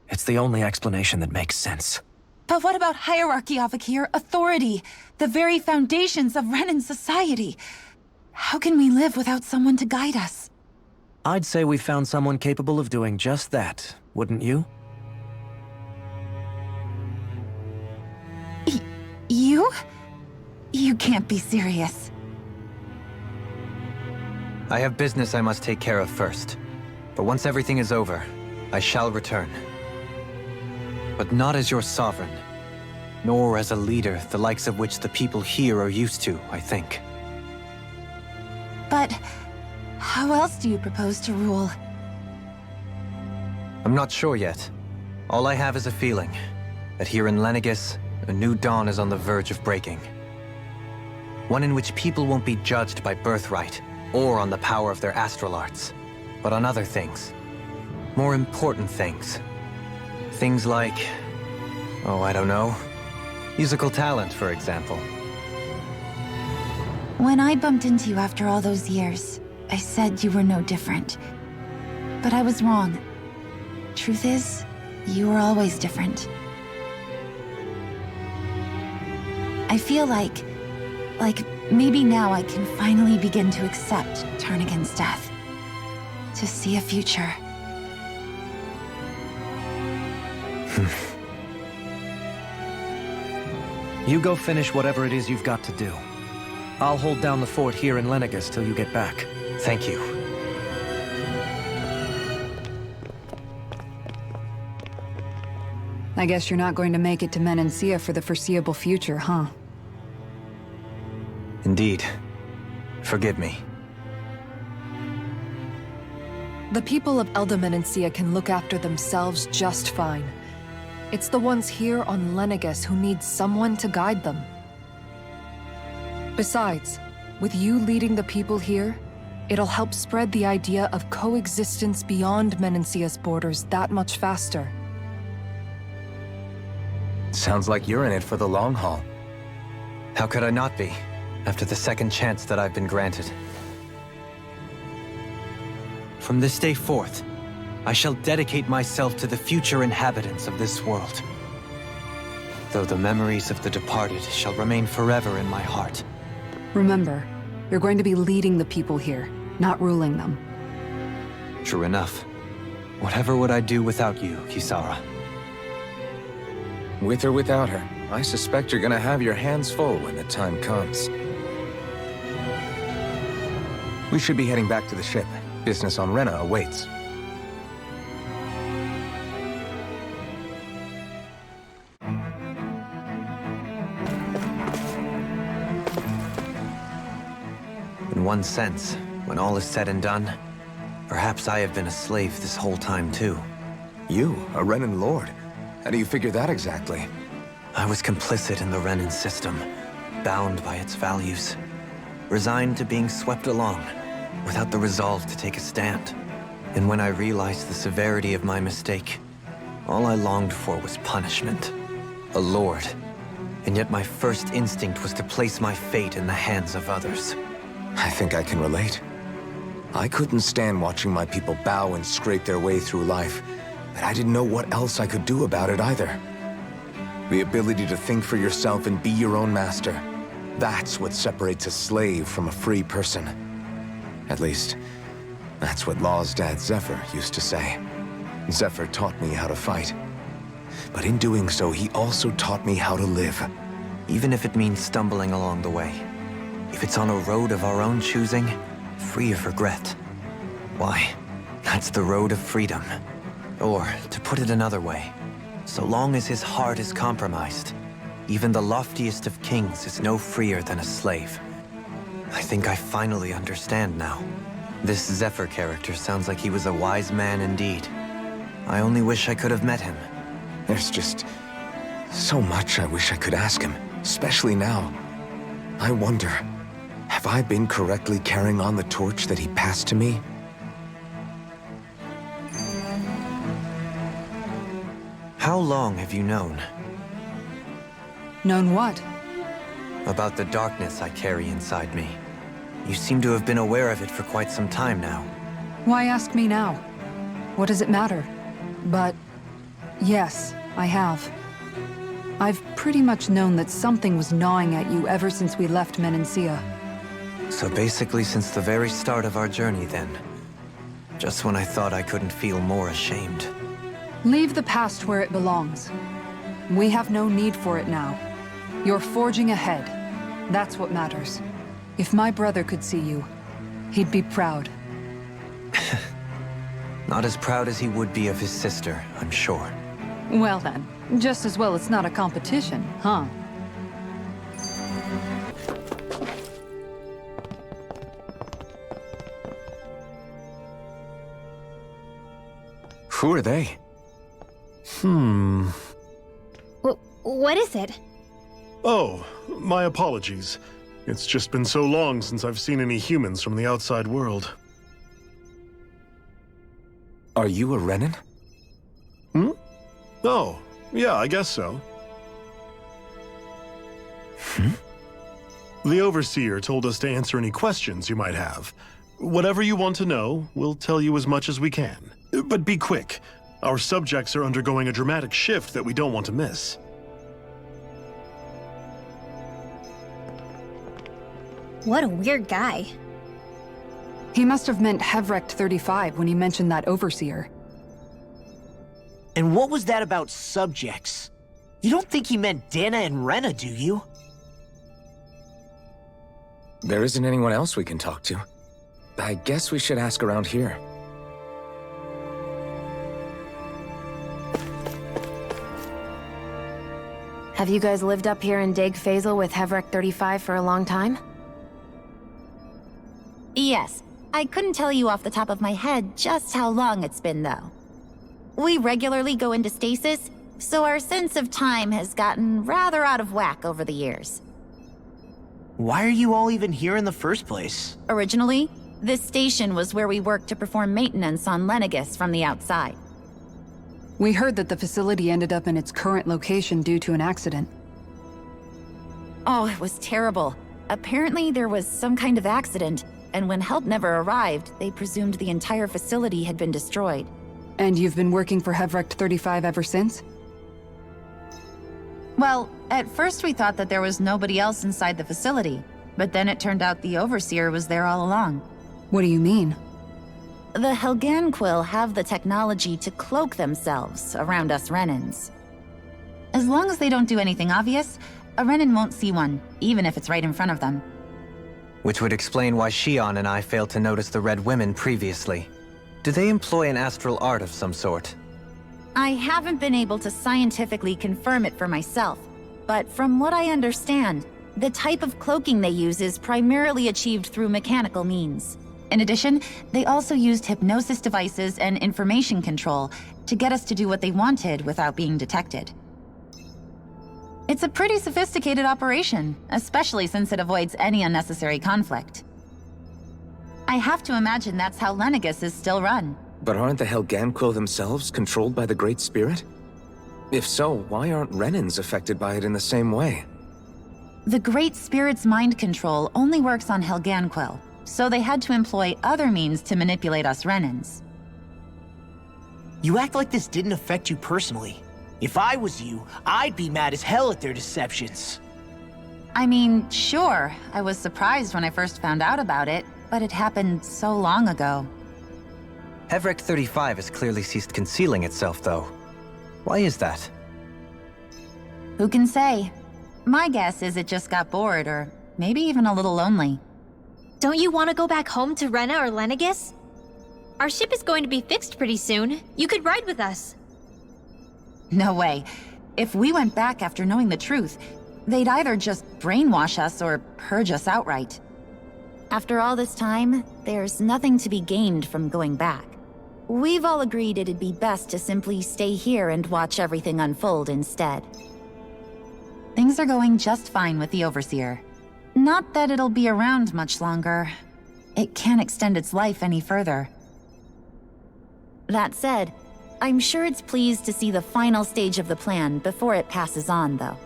P: it's the only explanation that makes sense.
N: But what about hierarchy, Avakir? Authority? The very foundations of Renan society? How can we live without someone to guide us?
P: I'd say we found someone capable of doing just that, wouldn't you?
N: You? You can't be serious.
D: I have business I must take care of first. But once everything is over, I shall return. But not as your sovereign, nor as a leader the likes of which the people here are used to, I think.
N: But how else do you propose to rule?
D: I'm not sure yet. All I have is a feeling that here in Lenegis, a new dawn is on the verge of breaking. One in which people won't be judged by birthright, or on the power of their astral arts, but on other things. More important things. Things like... oh, I don't know. Musical talent, for example.
N: When I bumped into you after all those years, I said you were no different. But I was wrong. Truth is, you were always different. I feel like maybe now I can finally begin to accept Tarnigan's death. To see a future.
P: You go finish whatever it is you've got to do. I'll hold down the fort here in Lenegis till you get back.
D: Thank you.
C: I guess you're not going to make it to Menancia for the foreseeable future, huh?
D: Indeed. Forgive me.
C: The people of Elda Menancia can look after themselves just fine. It's the ones here on Lenegus who need someone to guide them. Besides, with you leading the people here, it'll help spread the idea of coexistence beyond Menancia's borders that much faster.
K: Sounds like you're in it for the long haul.
D: How could I not be, after the second chance that I've been granted? From this day forth, I shall dedicate myself to the future inhabitants of this world. Though the memories of the departed shall remain forever in my heart.
C: Remember, you're going to be leading the people here, not ruling them.
D: True enough. Whatever would I do without you, Kisara?
K: With or without her, I suspect you're gonna have your hands full when the time comes. We should be heading back to the ship. Business on Rena awaits.
D: In one sense, when all is said and done, perhaps I have been a slave this whole time too.
K: You, a Renan lord? How do you figure that exactly?
D: I was complicit in the Renan system, bound by its values, resigned to being swept along, without the resolve to take a stand. And when I realized the severity of my mistake, all I longed for was punishment. A lord. And yet my first instinct was to place my fate in the hands of others.
K: I think I can relate. I couldn't stand watching my people bow and scrape their way through life, but I didn't know what else I could do about it either. The ability to think for yourself and be your own master, that's what separates a slave from a free person. At least, that's what Law's dad Zephyr used to say. Zephyr taught me how to fight. But in doing so, he also taught me how to live.
D: Even if it means stumbling along the way. If it's on a road of our own choosing, free of regret. Why, that's the road of freedom. Or, to put it another way, so long as his heart is compromised, even the loftiest of kings is no freer than a slave. I think I finally understand now. This Zephyr character sounds like he was a wise man indeed. I only wish I could have met him.
K: There's just so much I wish I could ask him, especially now. I wonder, have I been correctly carrying on the torch that he passed to me?
D: How long have you known?
C: Known what?
D: About the darkness I carry inside me. You seem to have been aware of it for quite some time now.
C: Why ask me now? What does it matter? But yes, I have. I've pretty much known that something was gnawing at you ever since we left Menancia.
D: So basically since the very start of our journey then. Just when I thought I couldn't feel more ashamed.
C: Leave the past where it belongs. We have no need for it now. You're forging ahead. That's what matters. If my brother could see you, he'd be proud.
D: Not as proud as he would be of his sister, I'm sure.
C: Well then, just as well it's not a competition, huh?
K: Who are they?
B: What is it?
T: Oh, my apologies. It's just been so long since I've seen any humans from the outside world.
K: Are you a Renan?
T: Oh, yeah, I guess so. The Overseer told us to answer any questions you might have. Whatever you want to know, we'll tell you as much as we can. But be quick. Our subjects are undergoing a dramatic shift that we don't want to miss.
B: What a weird guy.
C: He must have meant Hevrect 35 when he mentioned that Overseer.
A: And what was that about subjects? You don't think he meant Dana and Rena, do you?
K: There isn't anyone else we can talk to. I guess we should ask around here.
G: Have you guys lived up here in Dig Faisal with Hevrek 35 for a long time?
N: Yes. I couldn't tell you off the top of my head just how long it's been, though. We regularly go into stasis, so our sense of time has gotten rather out of whack over the years.
A: Why are you all even here in the first place?
N: Originally, this station was where we worked to perform maintenance on Lenegis from the outside.
C: We heard that the facility ended up in its current location due to an accident.
N: Oh, it was terrible. Apparently there was some kind of accident, and when help never arrived, they presumed the entire facility had been destroyed.
C: And you've been working for Hevrek 35 ever since?
N: Well, at first we thought that there was nobody else inside the facility, but then it turned out the Overseer was there all along.
C: What do you mean?
N: The Helganquil have the technology to cloak themselves around us Renans. As long as they don't do anything obvious, a Renan won't see one, even if it's right in front of them.
D: Which would explain why Shion and I failed to notice the Red Women previously. Do they employ an astral art of some sort?
N: I haven't been able to scientifically confirm it for myself, but from what I understand, the type of cloaking they use is primarily achieved through mechanical means. In addition, they also used hypnosis devices and information control to get us to do what they wanted without being detected. It's a pretty sophisticated operation, especially since it avoids any unnecessary conflict. I have to imagine that's how Lenegis is still run.
K: But aren't the Helganquil themselves controlled by the Great Spirit? If so, why aren't Renans affected by it in the same way?
N: The Great Spirit's mind control only works on Helganquil, so they had to employ other means to manipulate us Renans.
A: You act like this didn't affect you personally. If I was you, I'd be mad as hell at their deceptions.
N: I mean, sure, I was surprised when I first found out about it, but it happened so long ago.
D: Hevrek 35 has clearly ceased concealing itself, though. Why is that?
N: Who can say? My guess is it just got bored, or maybe even a little lonely.
B: Don't you want to go back home to Rena or Lenegis? Our ship is going to be fixed pretty soon. You could ride with us.
N: No way. If we went back after knowing the truth, they'd either just brainwash us or purge us outright. After all this time, there's nothing to be gained from going back. We've all agreed it'd be best to simply stay here and watch everything unfold instead. Things are going just fine with the Overseer. Not that it'll be around much longer. It can't extend its life any further. That said, I'm sure it's pleased to see the final stage of the plan before it passes on, though.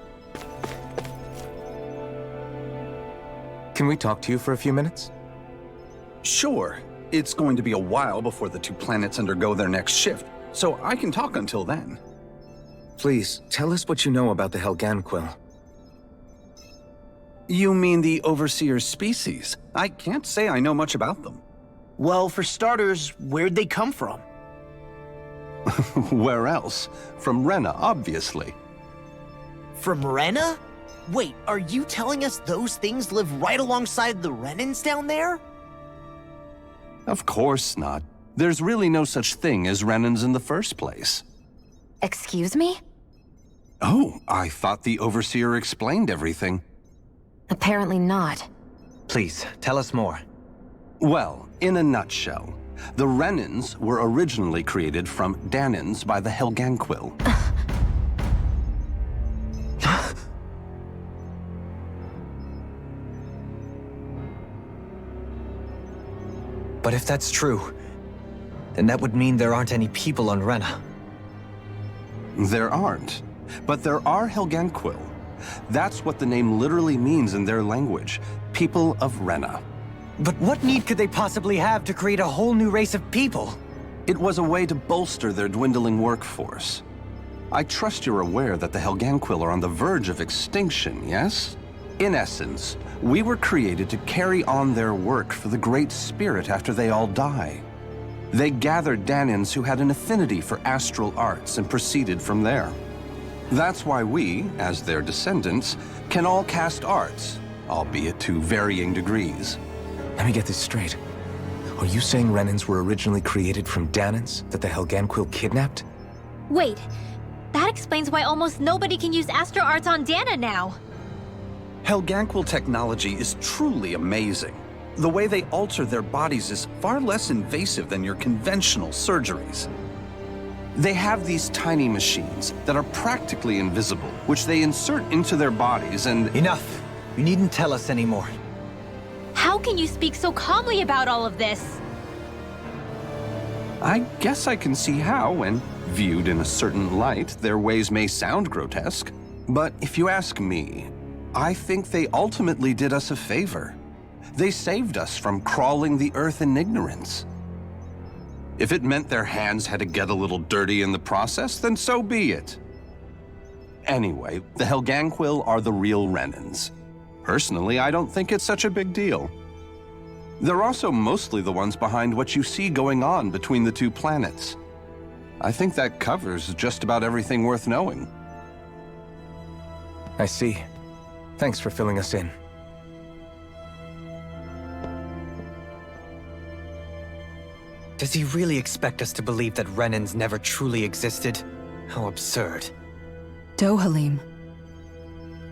K: Can we talk to you for a few minutes?
U: Sure. It's going to be a while before the two planets undergo their next shift, so I can talk until then.
K: Please, tell us what you know about the Helganquil.
U: You mean the Overseer's species? I can't say I know much about them.
A: Well, for starters, where'd they come from?
U: Where else? From Rena, obviously.
A: From Rena? Wait, are you telling us those things live right alongside the Renans down there?
U: Of course not. There's really no such thing as Renans in the first place.
G: Excuse me?
U: Oh, I thought the Overseer explained everything.
G: Apparently not.
D: Please, tell us more.
U: Well, in a nutshell, the Renans were originally created from Danans by the Helganquil.
D: But if that's true, then that would mean there aren't any people on Rena.
U: There aren't, but there are Helganquil. That's what the name literally means in their language, people of Rena.
D: But what need could they possibly have to create a whole new race of people?
U: It was a way to bolster their dwindling workforce. I trust you're aware that the Helganquil are on the verge of extinction, yes? In essence, we were created to carry on their work for the Great Spirit after they all die. They gathered Danans who had an affinity for astral arts and proceeded from there. That's why we, as their descendants, can all cast arts, albeit to varying degrees.
K: Let me get this straight. Are you saying Renans were originally created from Danans that the Helganquil kidnapped?
B: Wait, That explains why almost nobody can use Astro Arts on Dana now.
U: Helganquil technology is truly amazing. The way they alter their bodies is far less invasive than your conventional surgeries. They have these tiny machines that are practically invisible, which they insert into their bodies and...
D: Enough! You needn't tell us anymore.
B: How can you speak so calmly about all of this?
U: I guess I can see how, when viewed in a certain light, their ways may sound grotesque. But if you ask me, I think they ultimately did us a favor. They saved us from crawling the earth in ignorance. If it meant their hands had to get a little dirty in the process, then so be it. Anyway, the Helganquil are the real Renans. Personally, I don't think it's such a big deal. They're also mostly the ones behind what you see going on between the two planets. I think that covers just about everything worth knowing.
E: I see. Thanks for filling us in.
D: Does he really expect us to believe that Renans never truly existed? How absurd.
C: Dohalim.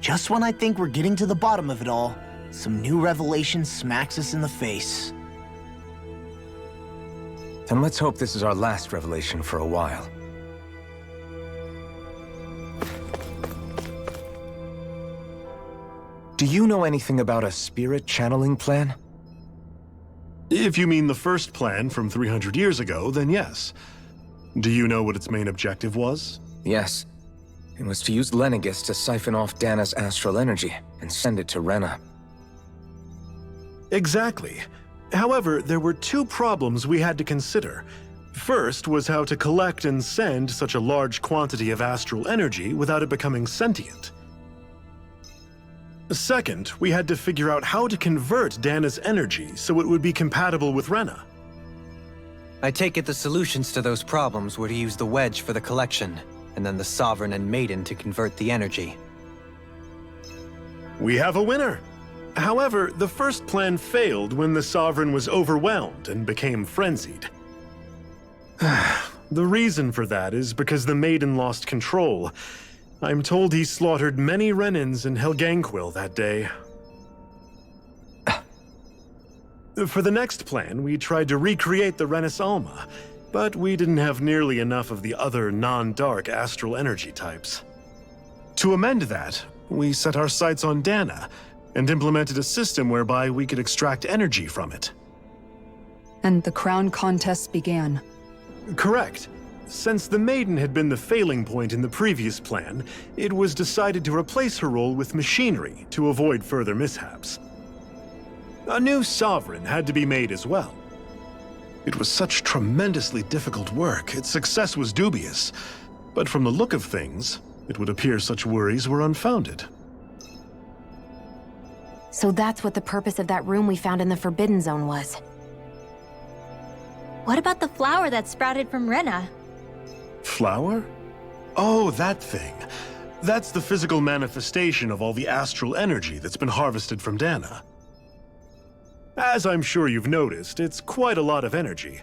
A: Just when I think we're getting to the bottom of it all, some new revelation smacks us in the face.
E: Then let's hope this is our last revelation for a while. Do you know anything about a spirit channeling plan?
T: If you mean the first plan from 300 years ago, then yes. Do you know what its main objective was?
E: Yes. It was to use Lenegis to siphon off Dana's astral energy and send it to Rena.
T: Exactly. However, there were two problems we had to consider. First was how to collect and send such a large quantity of astral energy without it becoming sentient. Second, we had to figure out how to convert Dana's energy so it would be compatible with Rena.
D: I take it the solutions to those problems were to use the wedge for the collection, and then the Sovereign and Maiden to convert the energy.
T: We have a winner! However, the first plan failed when the Sovereign was overwhelmed and became frenzied. The reason for that is because the Maiden lost control. I'm told he slaughtered many Renans in Helganquil that day. For the next plan, we tried to recreate the Renis Alma, but we didn't have nearly enough of the other non-dark astral energy types. To amend that, we set our sights on Dana, and implemented a system whereby we could extract energy from it.
C: And the crown contest began.
T: Correct. Since the Maiden had been the failing point in the previous plan, it was decided to replace her role with machinery to avoid further mishaps. A new Sovereign had to be made as well. It was such tremendously difficult work, its success was dubious. But from the look of things, it would appear such worries were unfounded.
G: So that's what the purpose of that room we found in the Forbidden Zone was.
B: What about the flower that sprouted from Rena?
T: Flower? Oh, that thing. That's the physical manifestation of all the astral energy that's been harvested from Dana. As I'm sure you've noticed, it's quite a lot of energy.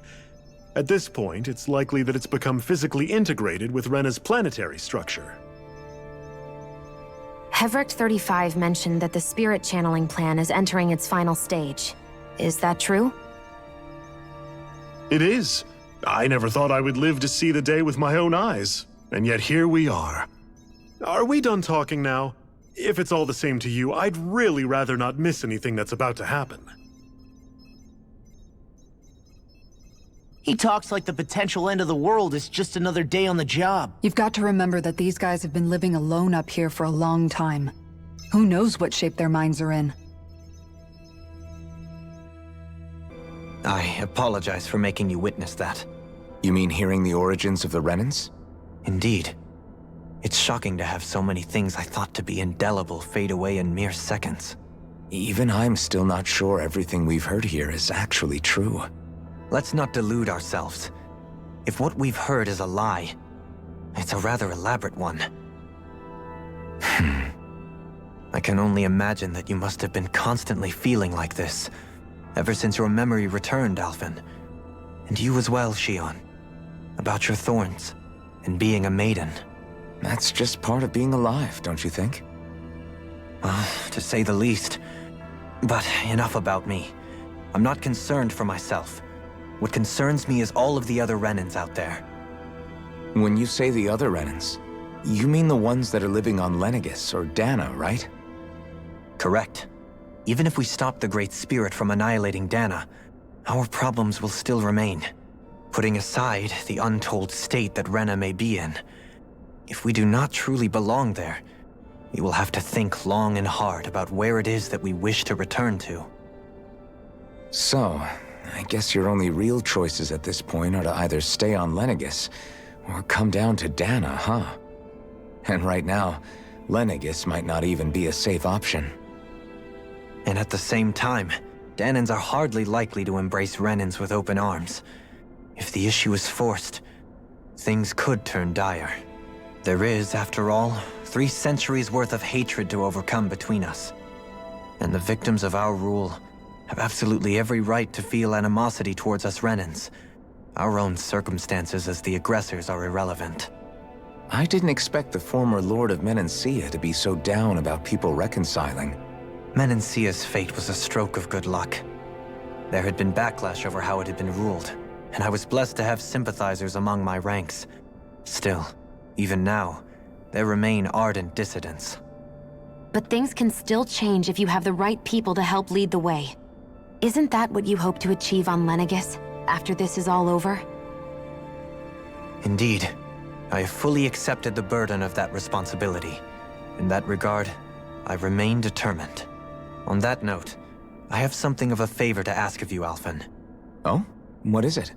T: At this point, it's likely that it's become physically integrated with Rena's planetary structure.
G: Hevrecht 35 mentioned that the spirit channeling plan is entering its final stage. Is that true?
T: It is. I never thought I would live to see the day with my own eyes, and yet here we are. Are we done talking now? If it's all the same to you, I'd really rather not miss anything that's about to happen.
A: He talks like the potential end of the world is just another day on the job.
C: You've got to remember that these guys have been living alone up here for a long time. Who knows what shape their minds are in?
D: I apologize for making you witness that.
E: You mean hearing the origins of the Renans?
D: Indeed. It's shocking to have so many things I thought to be indelible fade away in mere seconds.
E: Even I'm still not sure everything we've heard here is actually true.
D: Let's not delude ourselves. If what we've heard is a lie, it's a rather elaborate one. I can only imagine that you must have been constantly feeling like this, ever since your memory returned, Alphen. And you as well, Shion. About your thorns, and being a maiden.
K: That's just part of being alive, don't you think?
D: To say the least. But enough about me. I'm not concerned for myself. What concerns me is all of the other Renans out there.
K: When you say the other Renans, you mean the ones that are living on Lenegis or Dana, right?
D: Correct. Even if we stop the Great Spirit from annihilating Dana, our problems will still remain. Putting aside the untold state that Rena may be in, if we do not truly belong there, we will have to think long and hard about where it is that we wish to return to.
K: So, I guess your only real choices at this point are to either stay on Lenegis or come down to Dana, huh? And right now, Lenegis might not even be a safe option.
D: And at the same time, Danans are hardly likely to embrace Renans with open arms. If the issue is forced, things could turn dire. There is, after all, 3 centuries worth of hatred to overcome between us. And the victims of our rule have absolutely every right to feel animosity towards us Renans. Our own circumstances as the aggressors are irrelevant.
K: I didn't expect the former Lord of Menancia to be so down about people reconciling.
D: Menancia's fate was a stroke of good luck. There had been backlash over how it had been ruled, and I was blessed to have sympathizers among my ranks. Still, even now, there remain ardent dissidents.
G: But things can still change if you have the right people to help lead the way. Isn't that what you hope to achieve on Lenegis, after this is all over?
D: Indeed. I have fully accepted the burden of that responsibility. In that regard, I remain determined. On that note, I have something of a favor to ask of you, Alphen.
K: Oh? What is it?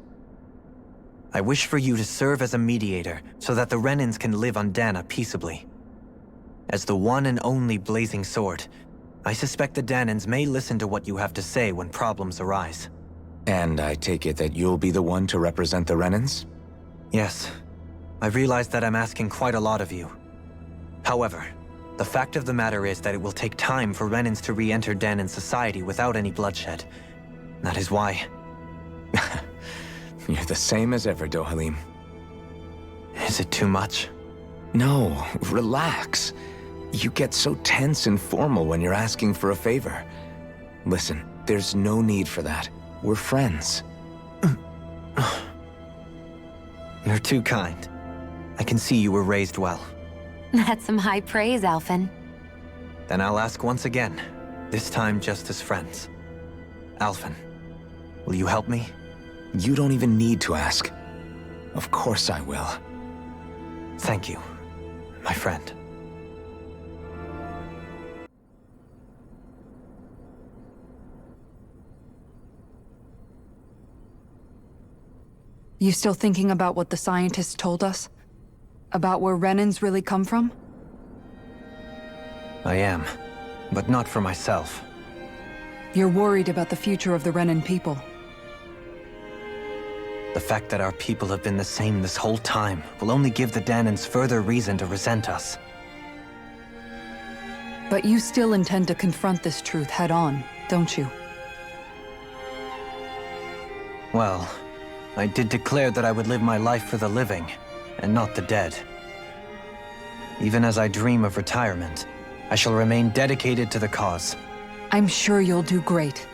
D: I wish for you to serve as a mediator so that the Renans can live on Dana peaceably. As the one and only Blazing Sword, I suspect the Danans may listen to what you have to say when problems arise.
K: And I take it that you'll be the one to represent the Renans?
D: Yes. I realize that I'm asking quite a lot of you. However, the fact of the matter is that it will take time for Renans to re-enter Danan society without any bloodshed. That is why...
K: You're the same as ever, Dohalim.
D: Is it too much?
K: No, relax. You get so tense and formal when you're asking for a favor. Listen, there's no need for that. We're friends.
D: You're too kind. I can see you were raised well.
G: That's some high praise, Alphen.
D: Then I'll ask once again, this time just as friends. Alphen, will you help me?
K: You don't even need to ask. Of course I will.
D: Thank you, my friend.
C: You still thinking about what the scientists told us? About where Renans really come from?
D: I am, but not for myself.
C: You're worried about the future of the Renan people.
D: The fact that our people have been the same this whole time will only give the Danans further reason to resent us.
C: But you still intend to confront this truth head-on, don't you?
D: Well, I did declare that I would live my life for the living, and not the dead. Even as I dream of retirement, I shall remain dedicated to the cause.
C: I'm sure you'll do great.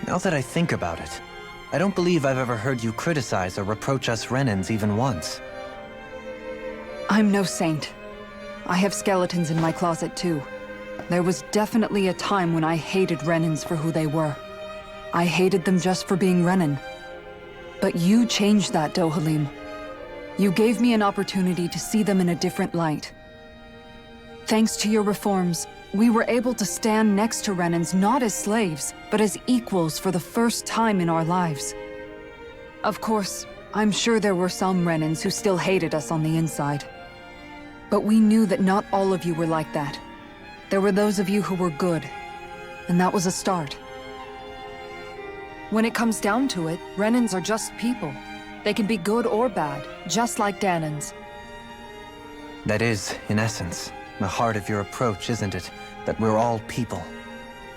D: Now that I think about it, I don't believe I've ever heard you criticize or reproach us Renans even once.
C: I'm no saint. I have skeletons in my closet too. There was definitely a time when I hated Renans for who they were. I hated them just for being Renan. But you changed that, Dohalim. You gave me an opportunity to see them in a different light. Thanks to your reforms, we were able to stand next to Renans not as slaves, but as equals for the first time in our lives. Of course, I'm sure there were some Renans who still hated us on the inside. But we knew that not all of you were like that. There were those of you who were good, and that was a start. When it comes down to it, Renans are just people. They can be good or bad, just like Danans.
D: That is, in essence, the heart of your approach, isn't it? That we're all people.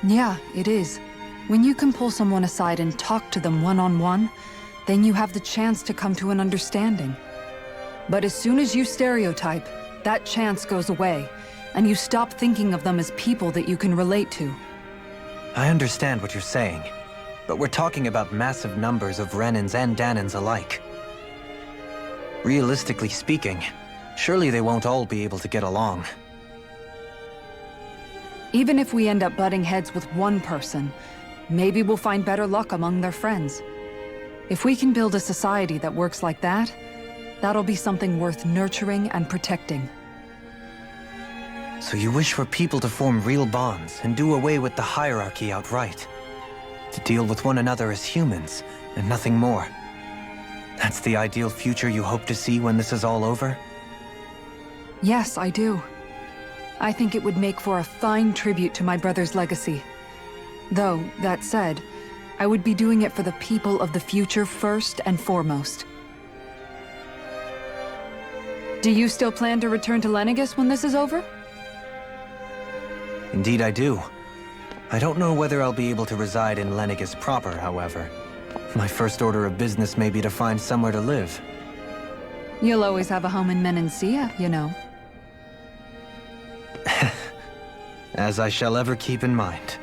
C: Yeah, it is. When you can pull someone aside and talk to them one-on-one, then you have the chance to come to an understanding. But as soon as you stereotype, that chance goes away, and you stop thinking of them as people that you can relate to.
D: I understand what you're saying, but we're talking about massive numbers of Renans and Danans alike. Realistically speaking, surely they won't all be able to get along.
C: Even if we end up butting heads with one person, maybe we'll find better luck among their friends. If we can build a society that works like that, that'll be something worth nurturing and protecting.
D: So you wish for people to form real bonds and do away with the hierarchy outright? To deal with one another as humans, and nothing more? That's the ideal future you hope to see when this is all over?
C: Yes, I do. I think it would make for a fine tribute to my brother's legacy. Though, that said, I would be doing it for the people of the future first and foremost. Do you still plan to return to Lenegis when this is over?
D: Indeed I do. I don't know whether I'll be able to reside in Lenegis proper, however. My first order of business may be to find somewhere to live.
C: You'll always have a home in Menancia, you know.
D: As I shall ever keep in mind.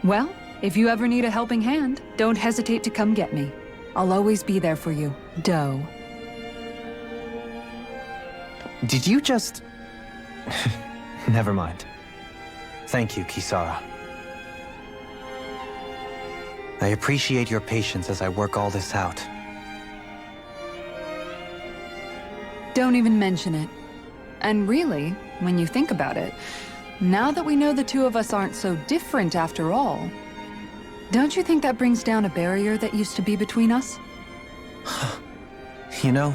C: Well, if you ever need a helping hand, don't hesitate to come get me. I'll always be there for you, Doe.
D: Did you just... Never mind. Thank you, Kisara. I appreciate your patience as I work all this out.
C: Don't even mention it. And really, when you think about it, now that we know the two of us aren't so different after all, don't you think that brings down a barrier that used to be between us?
D: You know,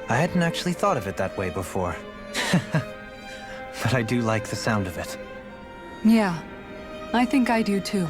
D: I hadn't actually thought of it that way before. But I do like the sound of it.
C: Yeah, I think I do too.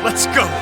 F: Let's go!